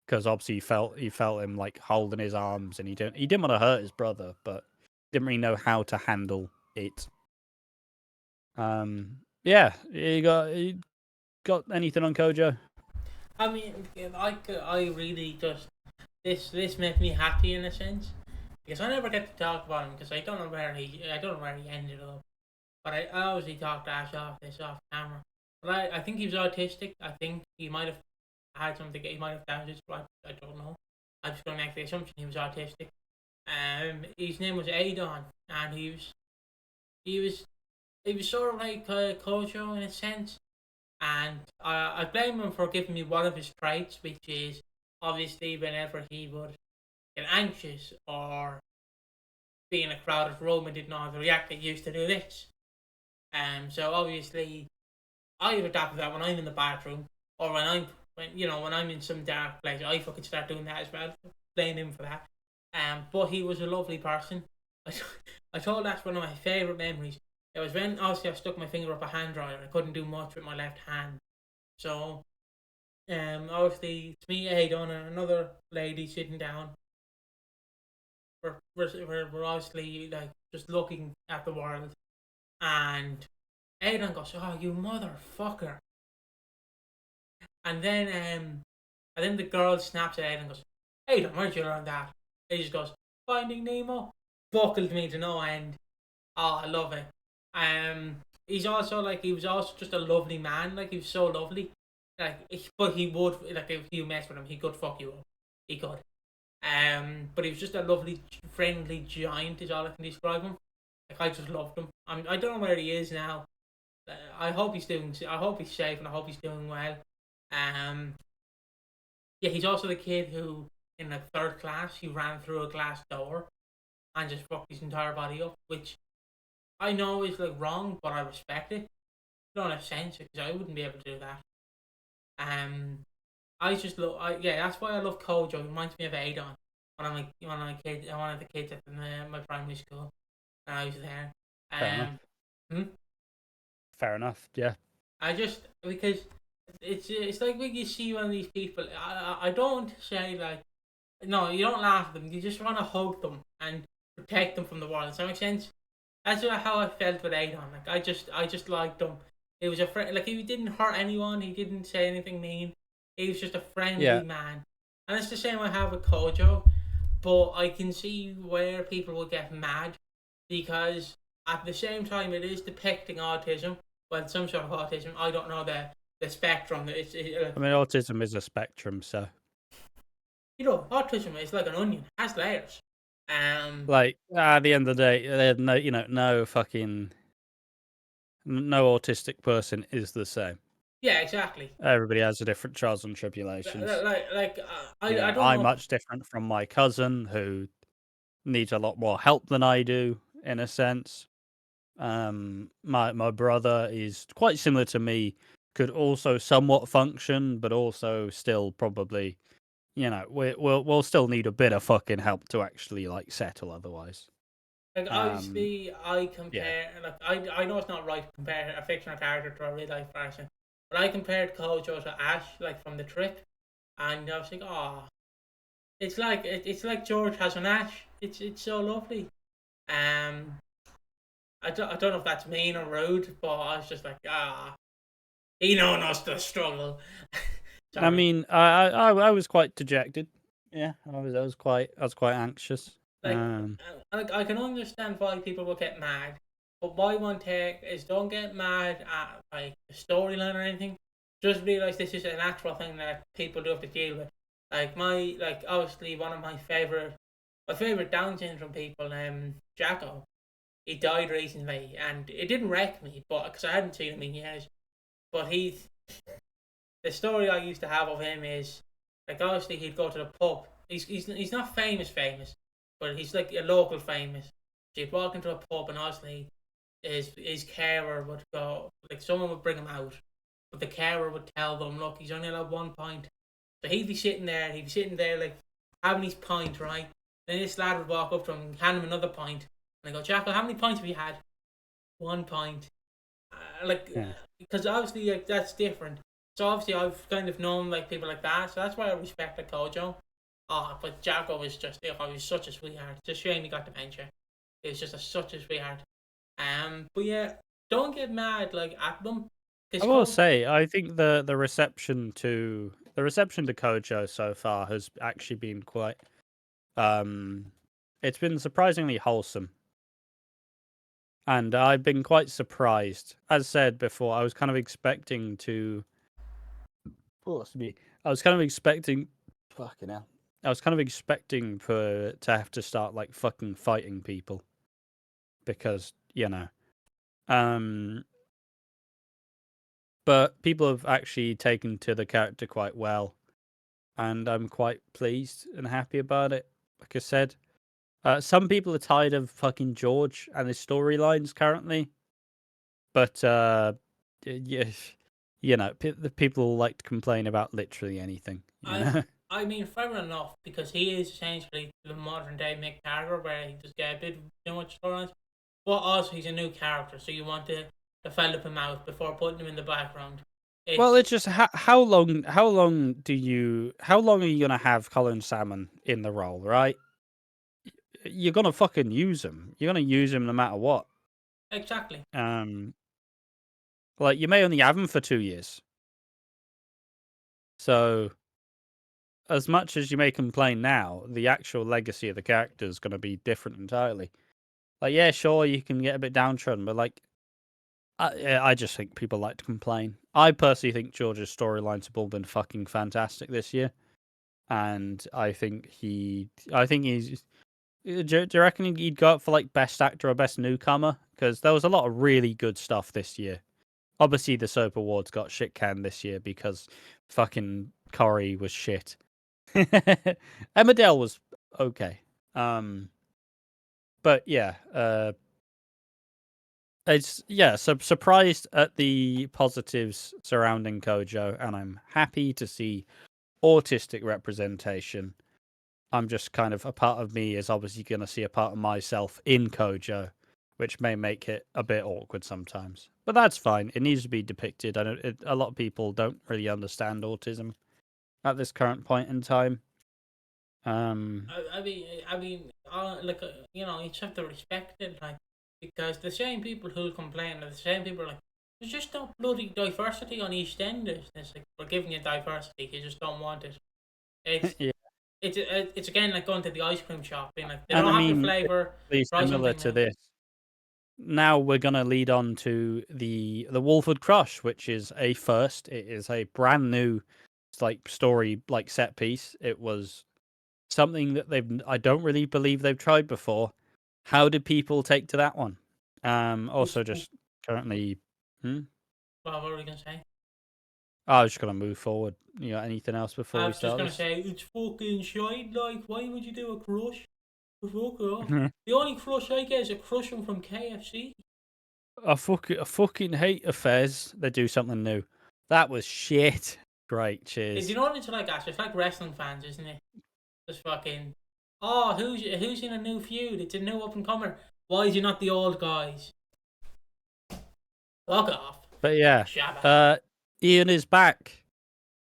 Because obviously he felt him like holding his arms, and he didn't want to hurt his brother, but didn't really know how to handle it. Yeah, you got anything on Kojo? I mean, I really just this made me happy in a sense, because I never get to talk about him because I don't know where he ended up. But I obviously talked to Ash off camera. But I think he was autistic. I think he might have had something. He might have damaged, but I don't know. I'm just going to make the assumption he was autistic. His name was Adon, and he was sort of like Kojo in a sense. And I blame him for giving me one of his traits, which is obviously whenever he would get anxious or be in a crowded room and didn't know how to react, he used to do this. So obviously, I've adapted that when I'm in the bathroom or when I'm in some dark place. I fucking start doing that as well. Blame him for that. But he was a lovely person. I told that's one of my favourite memories. It was when obviously I stuck my finger up a hand dryer and I couldn't do much with my left hand. So, obviously it's me, Adon, and another lady sitting down. We're obviously like just looking at the world, and Adon goes, "Oh, you motherfucker!" And then the girl snaps at Adon and goes, "Adon, where'd you learn that?" He just goes, "Finding Nemo." Buckled me to no end. Oh, I love it. He was also just a lovely man. Like, he was so lovely. But he would, like, if you mess with him, he could fuck you up. He could. But he was just a lovely, friendly giant, is all I can describe him. Like, I just loved him. I don't know where he is now. I hope he's safe, and I hope he's doing well. Yeah, he's also the kid who, in the third class, he ran through a glass door and just fucked his entire body up, which I know is like wrong, but I respect it. Not in a sense, because I wouldn't be able to do that. That's why I love Kojo. It reminds me of Adon when one of the kids at my primary school, and I was there. Fair enough. Yeah. Because it's like when you see one of these people. I don't say like, no, you don't laugh at them. You just want to hug them and protect them from the world. Does that make sense? That's how I felt with Adon. Like, I just liked him. He was a friend. Like, he didn't hurt anyone. He didn't say anything mean. He was just a friendly man. And it's the same I have with Kojo. But I can see where people will get mad, because at the same time it is depicting autism. Well, some sort of autism. I don't know the spectrum. I mean, autism is a spectrum, so. Autism is like an onion. It has layers. Like, at the end of the day, there's no autistic person is the same. Yeah, exactly. Everybody has a different trials and tribulations. I don't I'm know. much different from my cousin, who needs a lot more help than I do. in a sense. My brother is quite similar to me, could also somewhat function, but also still probably, we'll still need a bit of fucking help to actually like settle otherwise. Like obviously, I Yeah. compare. Like I know it's not right to compare a fictional character to a real life person, but I compared Kojo to Ash, like from the trip, and I was like, oh, it's like George has an Ash. It's so lovely. Um, I don't know if that's mean or rude, but I was just like, he knows us the struggle. I Sorry. mean, I was quite dejected. Yeah, I was quite anxious. Like, I can understand why people will get mad, but my one take is don't get mad at like the storyline or anything. Just realize this is an actual thing that people do have to deal with. Like obviously one of my favorite Down syndrome people, Jacko. He died recently, and it didn't wreck me, but because I hadn't seen him in years. But the story I used to have of him is like obviously he'd go to the pub. He's not famous, but he's like a local famous. So he'd walk into a pub and obviously his carer would go, like someone would bring him out, but the carer would tell them, look, he's only allowed 1 pint. So he'd be sitting there like having his pint, right? Then this lad would walk up to him and hand him another pint. And I go, Jackal, how many pints have you had? 1 pint. yeah. Because obviously like that's different. So obviously I've kind of known like people like that, so that's why I respect the Kojo. But Jacko was just, he was such a sweetheart. It's a shame he got dementia. He was just such a sweetheart. But yeah, don't get mad like at them. I will say, I think the reception to Kojo so far has actually been quite it's been surprisingly wholesome. And I've been quite surprised. As said before, I was kind of expecting to I was kind of expecting fucking hell. I was kind of expecting to have to start like fucking fighting people. Because, Um but people have actually taken to the character quite well, and I'm quite pleased and happy about it. Like I said, some people are tired of fucking George and his storylines currently, but yeah, the people like to complain about literally anything. I mean, fair enough, because he is essentially the modern day Mick Carter, where he just get a bit too much storylines. But also, he's a new character, so you want to develop him out before putting him in the background. Well, It's it's just how long how long are you gonna have Colin Salmon in the role, right? You're gonna fucking use him. You're gonna use him no matter what. exactly. Um, like you may only have him for 2 years. So as much as you may complain now, the actual legacy of the character is going to be different entirely. Like, yeah, sure, you can get a bit downtrodden, but like, I just think people like to complain. I personally think George's storylines have all been fucking fantastic this year, and I think he's. Do you reckon he'd go up for like best actor or best newcomer? Because there was a lot of really good stuff this year. Obviously, the Soap Awards got shit canned this year because fucking Corrie was shit. Emmerdale was okay. But yeah, so surprised at the positives surrounding Kojo, and I'm happy to see autistic representation. I'm just kind of, a part of me is obviously going to see a part of myself in Kojo, which may make it a bit awkward sometimes. But that's fine. It needs to be depicted. A lot of people don't really understand autism at this current point in time. You just have to respect it, like, because the same people who complain are the same people like, there's just no bloody diversity on EastEnders. It's like, we're giving you diversity, you just don't want it. It's Yeah. it's again like going to the ice cream shop, being like, they And don't I have your mean, flavor, it's try similar something to new. this. Now we're gonna lead on to the Walford Crush, which is a first. It is a brand new like story, like set piece. It was something that I don't really believe they've tried before. How did people take to that one? Also just currently, What were we gonna say? I was just gonna move forward. You got anything else before I we was just start gonna this? say it's fucking shite. Like, why would you do a crush? Fuck off. The only crush I get is a crushing from KFC. I fucking hate affairs. They do something new. That was shit. Great, Do cheers. you know what it's like, Ash? It's like wrestling fans, isn't it? Just fucking. Oh, who's in a new feud? It's a new up and comer. Why is he not the old guys? Fuck off. But yeah, Shabba. Ian is back.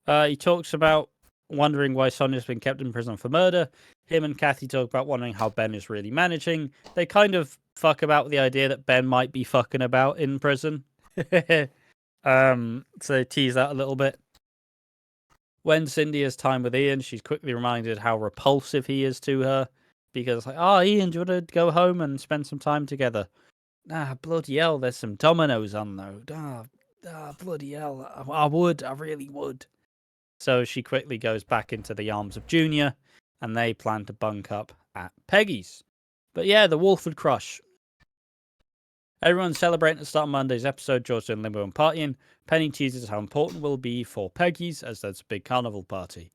He talks about wondering why Sonia's been kept in prison for murder. Him and Kathy talk about wondering how Ben is really managing. They kind of fuck about the idea that Ben might be fucking about in prison. So they tease that a little bit. When Cindy has time with Ian, she's quickly reminded how repulsive he is to her. Because, like, oh, Ian, do you want to go home and spend some time together? Ah, bloody hell, there's some dominoes on, though. Bloody hell, I really would. So she quickly goes back into the arms of Junior, and they plan to bunk up at Peggy's. But yeah, the Walford crush. Everyone's celebrating at the start of Monday's episode. George doing limbo and partying. Penny teases how important it will be for Peggy's as there's a big carnival party.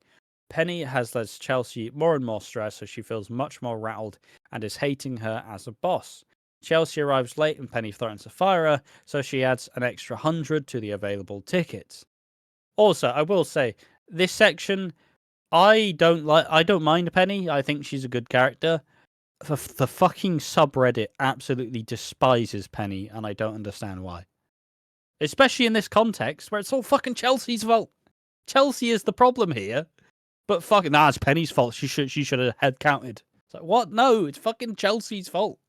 Penny has led Chelsea more and more stressed, so she feels much more rattled and is hating her as a boss. Chelsea arrives late and Penny threatens to fire her, so she adds an extra 100 to the available tickets. Also, I will say, this section, I don't mind Penny. I think she's a good character. The fucking subreddit absolutely despises Penny, and I don't understand why. Especially in this context where it's all fucking Chelsea's fault. Chelsea is the problem here. But fucking, it's Penny's fault. She should have head counted. It's like, what? No, it's fucking Chelsea's fault.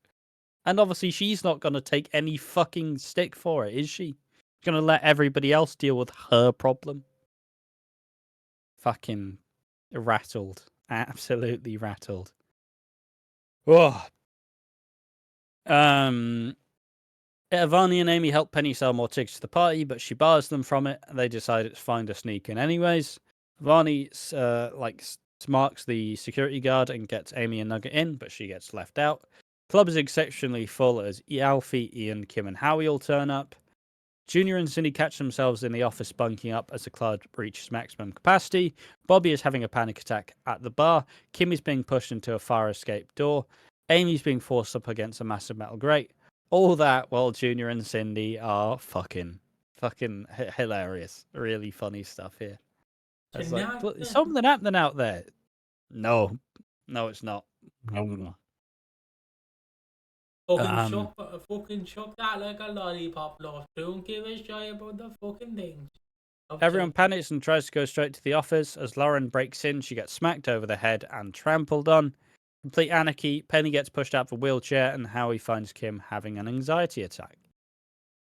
And obviously she's not going to take any fucking stick for it, is she? She's going to let everybody else deal with her problem. Fucking rattled. Absolutely rattled. Oh. Ivani and Amy help Penny sell more tickets to the party, but she bars them from it, and they decide it's fine to sneak in anyways. Ivani smarks the security guard and gets Amy and Nugget in, but she gets left out. Club is exceptionally full as Alfie, Ian, Kim, and Howie all turn up. Junior and Cindy catch themselves in the office bunking up as the club reaches maximum capacity. Bobby is having a panic attack at the bar. Kim is being pushed into a fire escape door. Amy's being forced up against a massive metal grate. All that while Junior and Cindy are fucking hilarious. Really funny stuff here. It's like, something happening out there. No, it's not. Fucking chuck that like a lollipop, love. Don't give a shit about the fucking things. Everyone panics and tries to go straight to the office. As Lauren breaks in, she gets smacked over the head and trampled on. Complete anarchy. Penny gets pushed out of a wheelchair, and Howie finds Kim having an anxiety attack.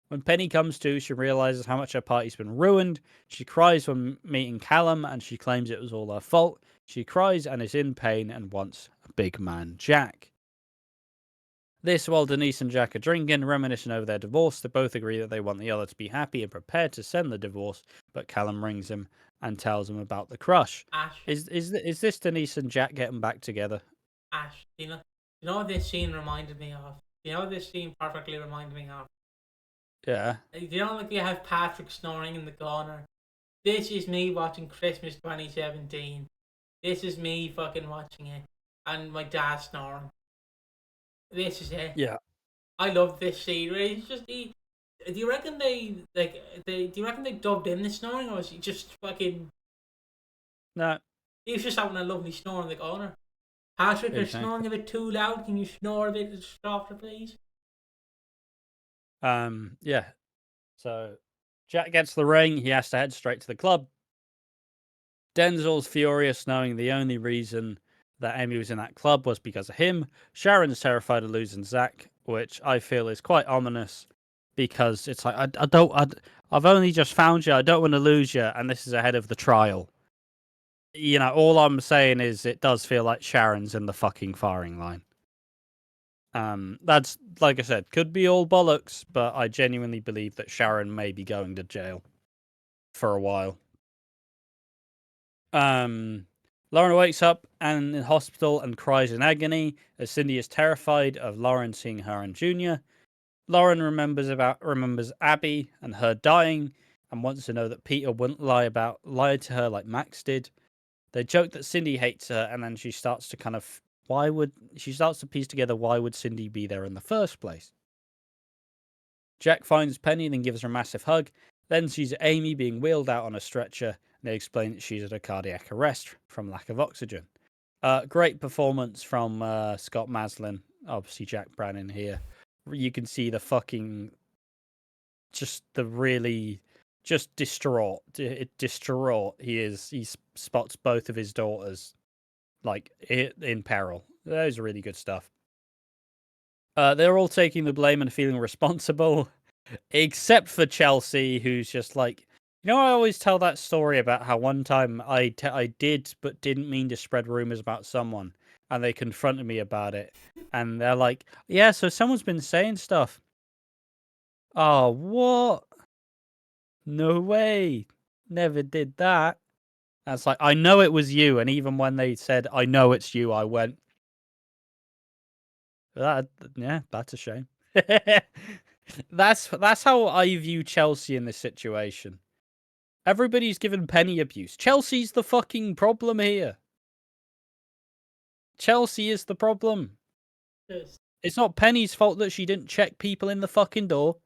When Penny comes to, she realizes how much her party's been ruined. She cries when meeting Callum, and she claims it was all her fault. She cries and is in pain and wants a big man Jack. This while Denise and Jack are drinking, reminiscing over their divorce. They both agree that they want the other to be happy and prepared to send the divorce, but Callum rings him and tells him about the crush. Ash. Is this Denise and Jack getting back together? Ash, you know what this scene reminded me of? You know what this scene perfectly reminded me of? Yeah. You know, like you have Patrick snoring in the corner. This is me watching Christmas 2017. This is me fucking watching it, and my dad snoring. This is it. Yeah. I love this scene. Where he's just do you reckon do you reckon they dubbed in the snoring, or was he just fucking? No. He was just having a lovely snore in the corner. Patrick, you're snoring a bit too loud. Can you snore a bit softer, please? Yeah. So Jack gets the ring. He has to head straight to the club. Denzel's furious, knowing the only reason that Amy was in that club was because of him. Sharon's terrified of losing Zach, which I feel is quite ominous because it's like, I've only just found you. I don't want to lose you. And this is ahead of the trial. You know, all I'm saying is it does feel like Sharon's in the fucking firing line. That's, like I said, could be all bollocks, but I genuinely believe that Sharon may be going to jail for a while. Lauren wakes up and in hospital and cries in agony as Cindy is terrified of Lauren seeing her and Junior. Lauren remembers Abby and her dying and wants to know that Peter wouldn't lie to her like Max did. They joke that Cindy hates her, and then she starts to kind of she starts to piece together why would Cindy be there in the first place? Jack finds Penny and then gives her a massive hug. Then sees Amy being wheeled out on a stretcher, and they explain that she's at a cardiac arrest from lack of oxygen. Great performance from Scott Maslin, obviously Jack Brannon here. You can see the fucking, just the really, just distraught he is. He spots both of his daughters, like, in peril. That was really good stuff. They're all taking the blame and feeling responsible, except for Chelsea, who's just like, I always tell that story about how one time I did but didn't mean to spread rumors about someone, and they confronted me about it, and they're like, yeah, so someone's been saying stuff. Oh, what? No way. Never did that. And it's like, I know it was you, and even when they said, I know it's you, I went, yeah, that's a shame. That's how I view Chelsea in this situation. Everybody's given Penny abuse. Chelsea's the fucking problem here. Chelsea is the problem. Yes. It's not Penny's fault that she didn't check people in the fucking door.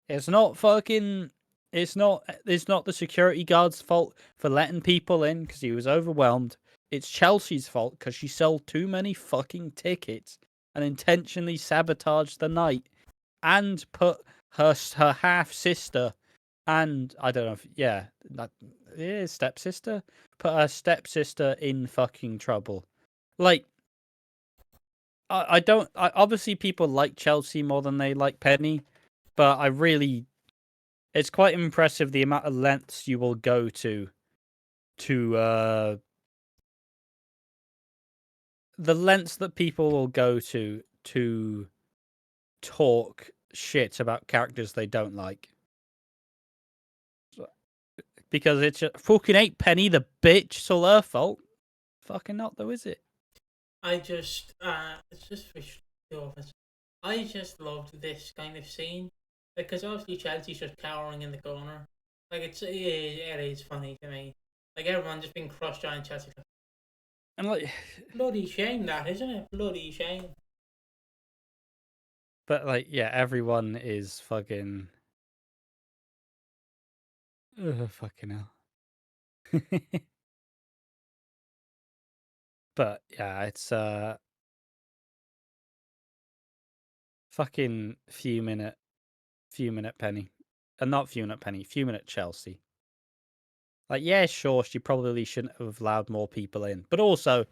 It's not fucking. It's not the security guard's fault for letting people in because he was overwhelmed. It's Chelsea's fault because she sold too many fucking tickets and intentionally sabotaged the night and put her half sister and I don't know if stepsister, put her stepsister in fucking trouble. Like, I obviously people like Chelsea more than they like Penny, but it's quite impressive the amount of lengths you will go to the lengths that people will go to talk shit about characters they don't like. Because it's fucking ain't Penny the bitch, it's all her fault. Fucking not though, is it? It's just for sure. I just loved this kind of scene because obviously Chelsea's just cowering in the corner. Like it is funny to me. Like everyone just being crushed on Chelsea. I'm like, bloody shame that, isn't it? Bloody shame. but like, yeah, everyone is fucking. Fucking hell. But yeah, it's fucking few minute Penny, and not few minute Penny, few minute Chelsea. Like, yeah, sure, she probably shouldn't have allowed more people in, but also,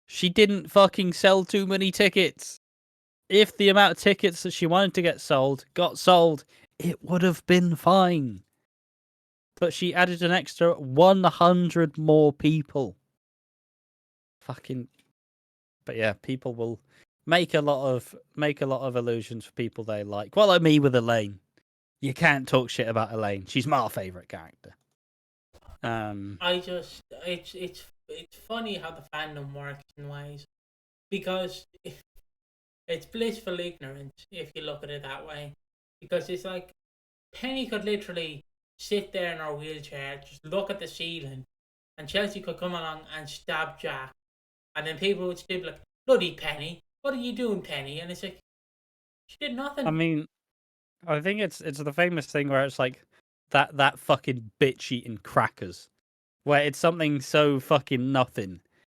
she didn't fucking sell too many tickets. If the amount of tickets that she wanted to get sold got sold, it would have been fine. But she added an extra 100 more people. Fucking. But yeah, people will make a lot of illusions for people they like. Well, like me with Elaine. You can't talk shit about Elaine. She's my favourite character. It's funny how the fandom works in ways because it's blissful ignorance if you look at it that way. Because it's like Penny could literally sit there in her wheelchair, just look at the ceiling, and Chelsea could come along and stab Jack, and then people would still be like, "Bloody Penny, what are you doing, Penny?" And it's like, she did nothing. I mean, I think it's the famous thing where it's like that fucking bitch eating crackers, where it's something so fucking nothing,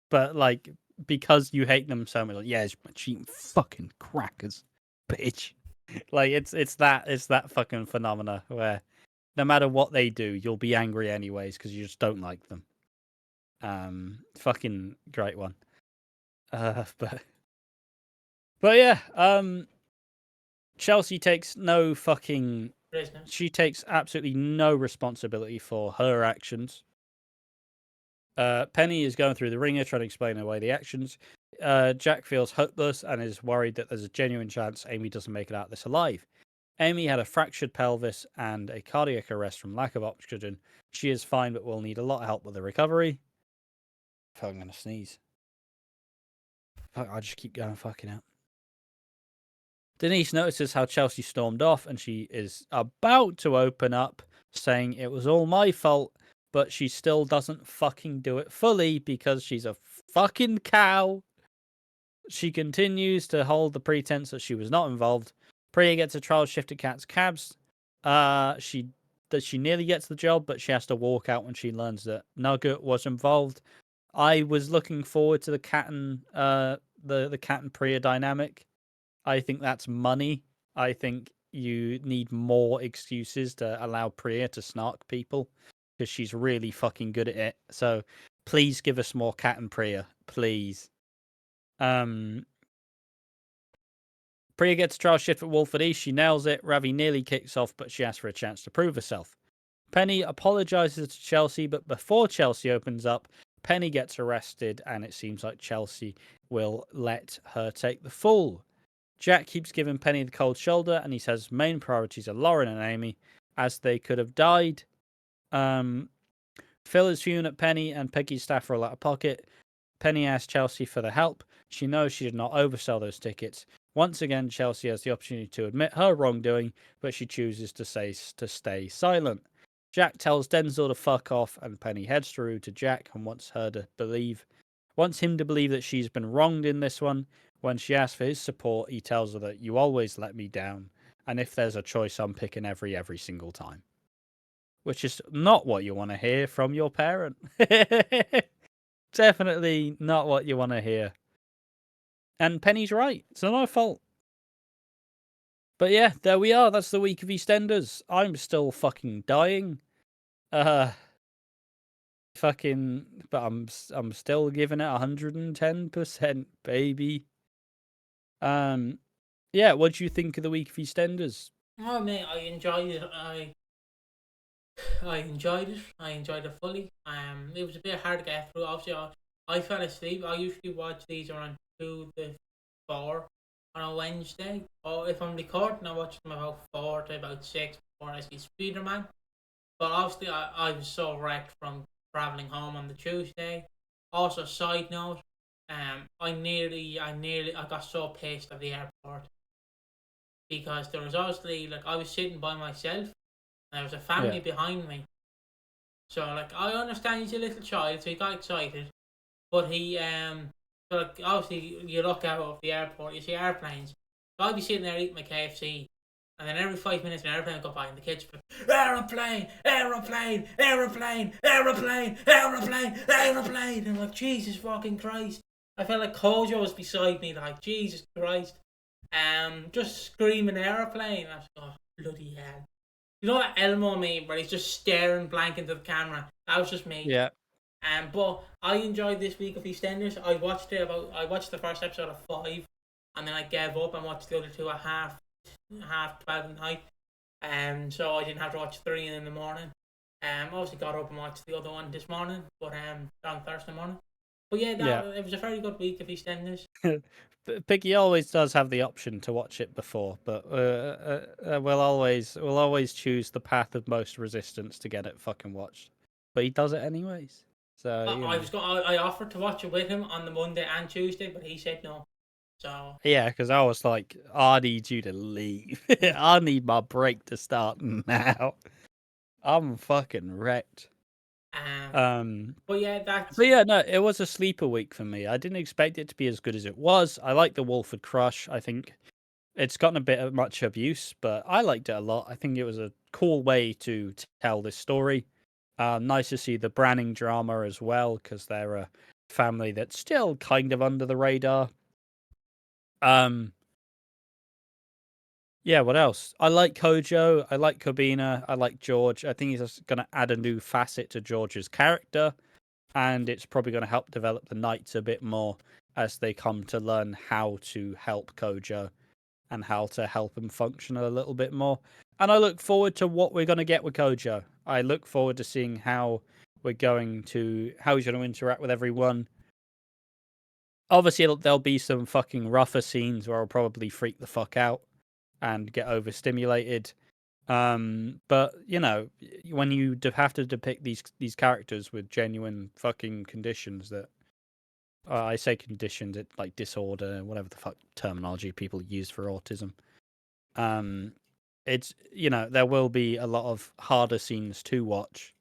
but like because you hate them so much, like, yeah, she's eating fucking crackers, bitch. Like it's that fucking phenomena where no matter what they do, you'll be angry anyways because you just don't like them. Fucking great one. But yeah, Chelsea takes no fucking. Business. She takes absolutely no responsibility for her actions. Penny is going through the ringer trying to explain away the actions. Jack feels hopeless and is worried that there's a genuine chance Amy doesn't make it out of this alive. Amy had a fractured pelvis and a cardiac arrest from lack of oxygen. She is fine, but will need a lot of help with the recovery. I feel like I'm going to sneeze. Fuck, I'll just keep going fucking out. Denise notices how Chelsea stormed off and she is about to open up, saying it was all my fault, but she still doesn't fucking do it fully because she's a fucking cow. She continues to hold the pretense that she was not involved. Priya gets a trial shift at Cat's Cabs. She nearly gets the job, but she has to walk out when she learns that Nugget was involved. I was looking forward to the Cat and the Cat and Priya dynamic. I think that's money. I think you need more excuses to allow Priya to snark people because she's really fucking good at it. So please give us more Cat and Priya, please. Priya gets a trial shift at Walford East. She nails it. Ravi nearly kicks off, but she asks for a chance to prove herself. Penny apologizes to Chelsea, but before Chelsea opens up, Penny gets arrested, and it seems like Chelsea will let her take the fall. Jack keeps giving Penny the cold shoulder, and he says main priorities are Lauren and Amy, as they could have died. Phil is fuming at Penny, and Peggy's staff are all out of pocket. Penny asks Chelsea for the help. She knows she did not oversell those tickets. Once again, Chelsea has the opportunity to admit her wrongdoing, but she chooses to stay silent. Jack tells Denzel to fuck off, and Penny heads through to Jack and wants him to believe that she's been wronged in this one. When she asks for his support, he tells her that you always let me down, and if there's a choice, I'm picking every single time. Which is not what you want to hear from your parent. Definitely not what you want to hear. And Penny's right. It's not our fault. But yeah, there we are. That's the week of EastEnders. I'm still fucking dying. But I'm still giving it 110%, baby. Yeah, what do you think of the week of EastEnders? Oh mate, I enjoyed it. I enjoyed it. I enjoyed it fully. It was a bit hard to get through. Obviously, I fell asleep. I usually watch these around 2 to 4 on a Wednesday. Or if I'm recording, I watch them about 4 to about 6 before I see Spider-Man. But obviously, I was so wrecked from travelling home on the Tuesday. Also, side note, I got so pissed at the airport because there was obviously, like, I was sitting by myself and there was a family behind me. So, like, I understand he's a little child, so he got excited. But so, like, obviously, you look out of the airport, you see airplanes. So I'd be sitting there eating my KFC, and then every 5 minutes an airplane would go by, and the kids would be, aeroplane, aeroplane, aeroplane, aeroplane, aeroplane, aeroplane. And I'm like, Jesus fucking Christ. I felt like Kojo was beside me, like, Jesus Christ. Just screaming aeroplane. I was like, oh, bloody hell. You know that Elmo meme where he's just staring blank into the camera? That was just me. Yeah. But I enjoyed this week of EastEnders. I watched the first episode at 5, and then I gave up and watched the other two at half 12 at night. So I didn't have to watch 3 in the morning. Obviously got up and watched the other one this morning, but on Thursday morning. But yeah, it was a very good week of EastEnders. Piggy always does have the option to watch it before, but we'll always choose the path of most resistance to get it fucking watched. But he does it anyways. So I offered to watch it with him on the Monday and Tuesday, but he said no. So yeah, because I was like, I need you to leave. I need my break to start now. I'm fucking wrecked. But yeah, no, it was a sleeper week for me. I didn't expect it to be as good as it was. I like the Walford Crush. I think it's gotten a bit of much abuse, but I liked it a lot. I think it was a cool way to tell this story. Nice to see the Branning drama as well, because they're a family that's still kind of under the radar. Yeah, what else? I like Kojo. I like Kobina. I like George. I think he's just going to add a new facet to George's character, and it's probably going to help develop the Knights a bit more as they come to learn how to help Kojo and how to help him function a little bit more. And I look forward to what we're going to get with Kojo. I look forward to seeing how he's going to interact with everyone. Obviously, there'll be some fucking rougher scenes where I'll probably freak the fuck out and get overstimulated. But you know, when you have to depict these characters with genuine fucking conditions that I say conditions, it like disorder, whatever the fuck terminology people use for autism. It's, you know, there will be a lot of harder scenes to watch.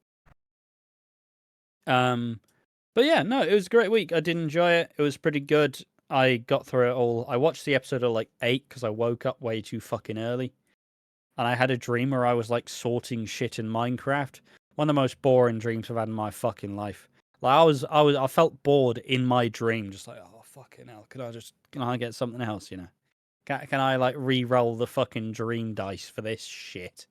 But yeah, no, it was a great week. I did enjoy it. It was pretty good. I got through it all. I watched the episode at like 8 because I woke up way too fucking early. And I had a dream where I was like sorting shit in Minecraft. One of the most boring dreams I've had in my fucking life. Like I felt bored in my dream, just like, oh fucking hell, can I get something else, you know? Can I like re-roll the fucking dream dice for this shit?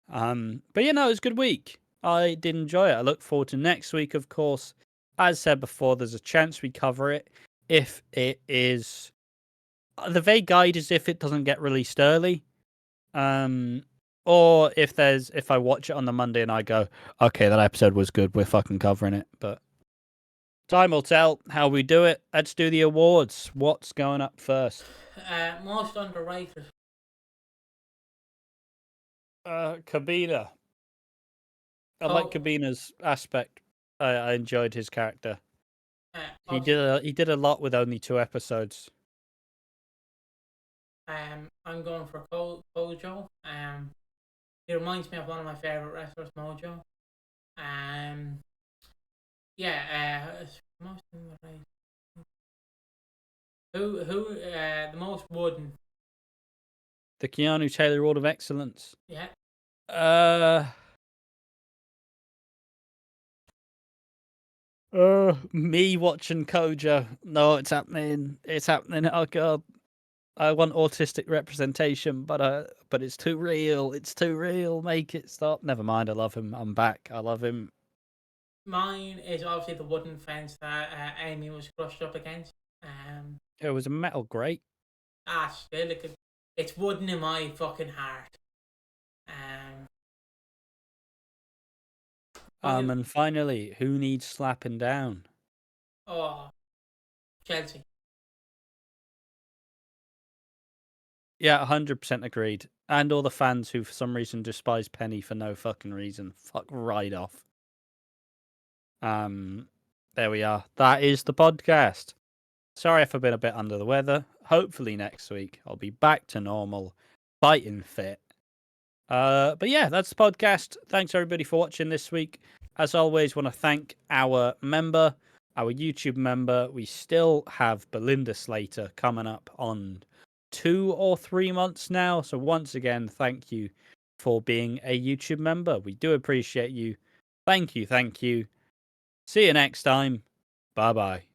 But it was a good week. I did enjoy it. I look forward to next week, of course. As said before, there's a chance we cover it if it is. The vague guide is if it doesn't get released early. Or if I watch it on the Monday and I go, okay, that episode was good, we're fucking covering it. But time will tell how we do it. Let's do the awards. What's going up first? Most underrated. Kabina. I like Kabina's aspect. I enjoyed his character. He did a lot with only 2 episodes. I'm going for Kojo. He reminds me of one of my favorite wrestlers, Mojo. Most underrated. Who the most wooden? The Keanu Taylor Award of Excellence. Yeah. Me watching Kojo. No, it's happening. It's happening. Oh god. I want autistic representation, but it's too real. It's too real. Make it stop. Never mind. I love him. I'm back. I love him. Mine is obviously the wooden fence that Amy was crushed up against. It was a metal grate. Still, it's wooden in my fucking heart. And finally, who needs slapping down? Oh, Chelsea. Yeah, 100% agreed. And all the fans who, for some reason, despise Penny for no fucking reason. Fuck right off. There we are. That is the podcast. Sorry if I've been a bit under the weather. Hopefully next week I'll be back to normal, fighting fit. But yeah, that's the podcast. Thanks everybody for watching this week. As always, want to thank our member, our YouTube member. We still have Belinda Slater coming up on 2 or 3 months now. So once again, thank you for being a YouTube member. We do appreciate you. Thank you. See you next time. Bye bye.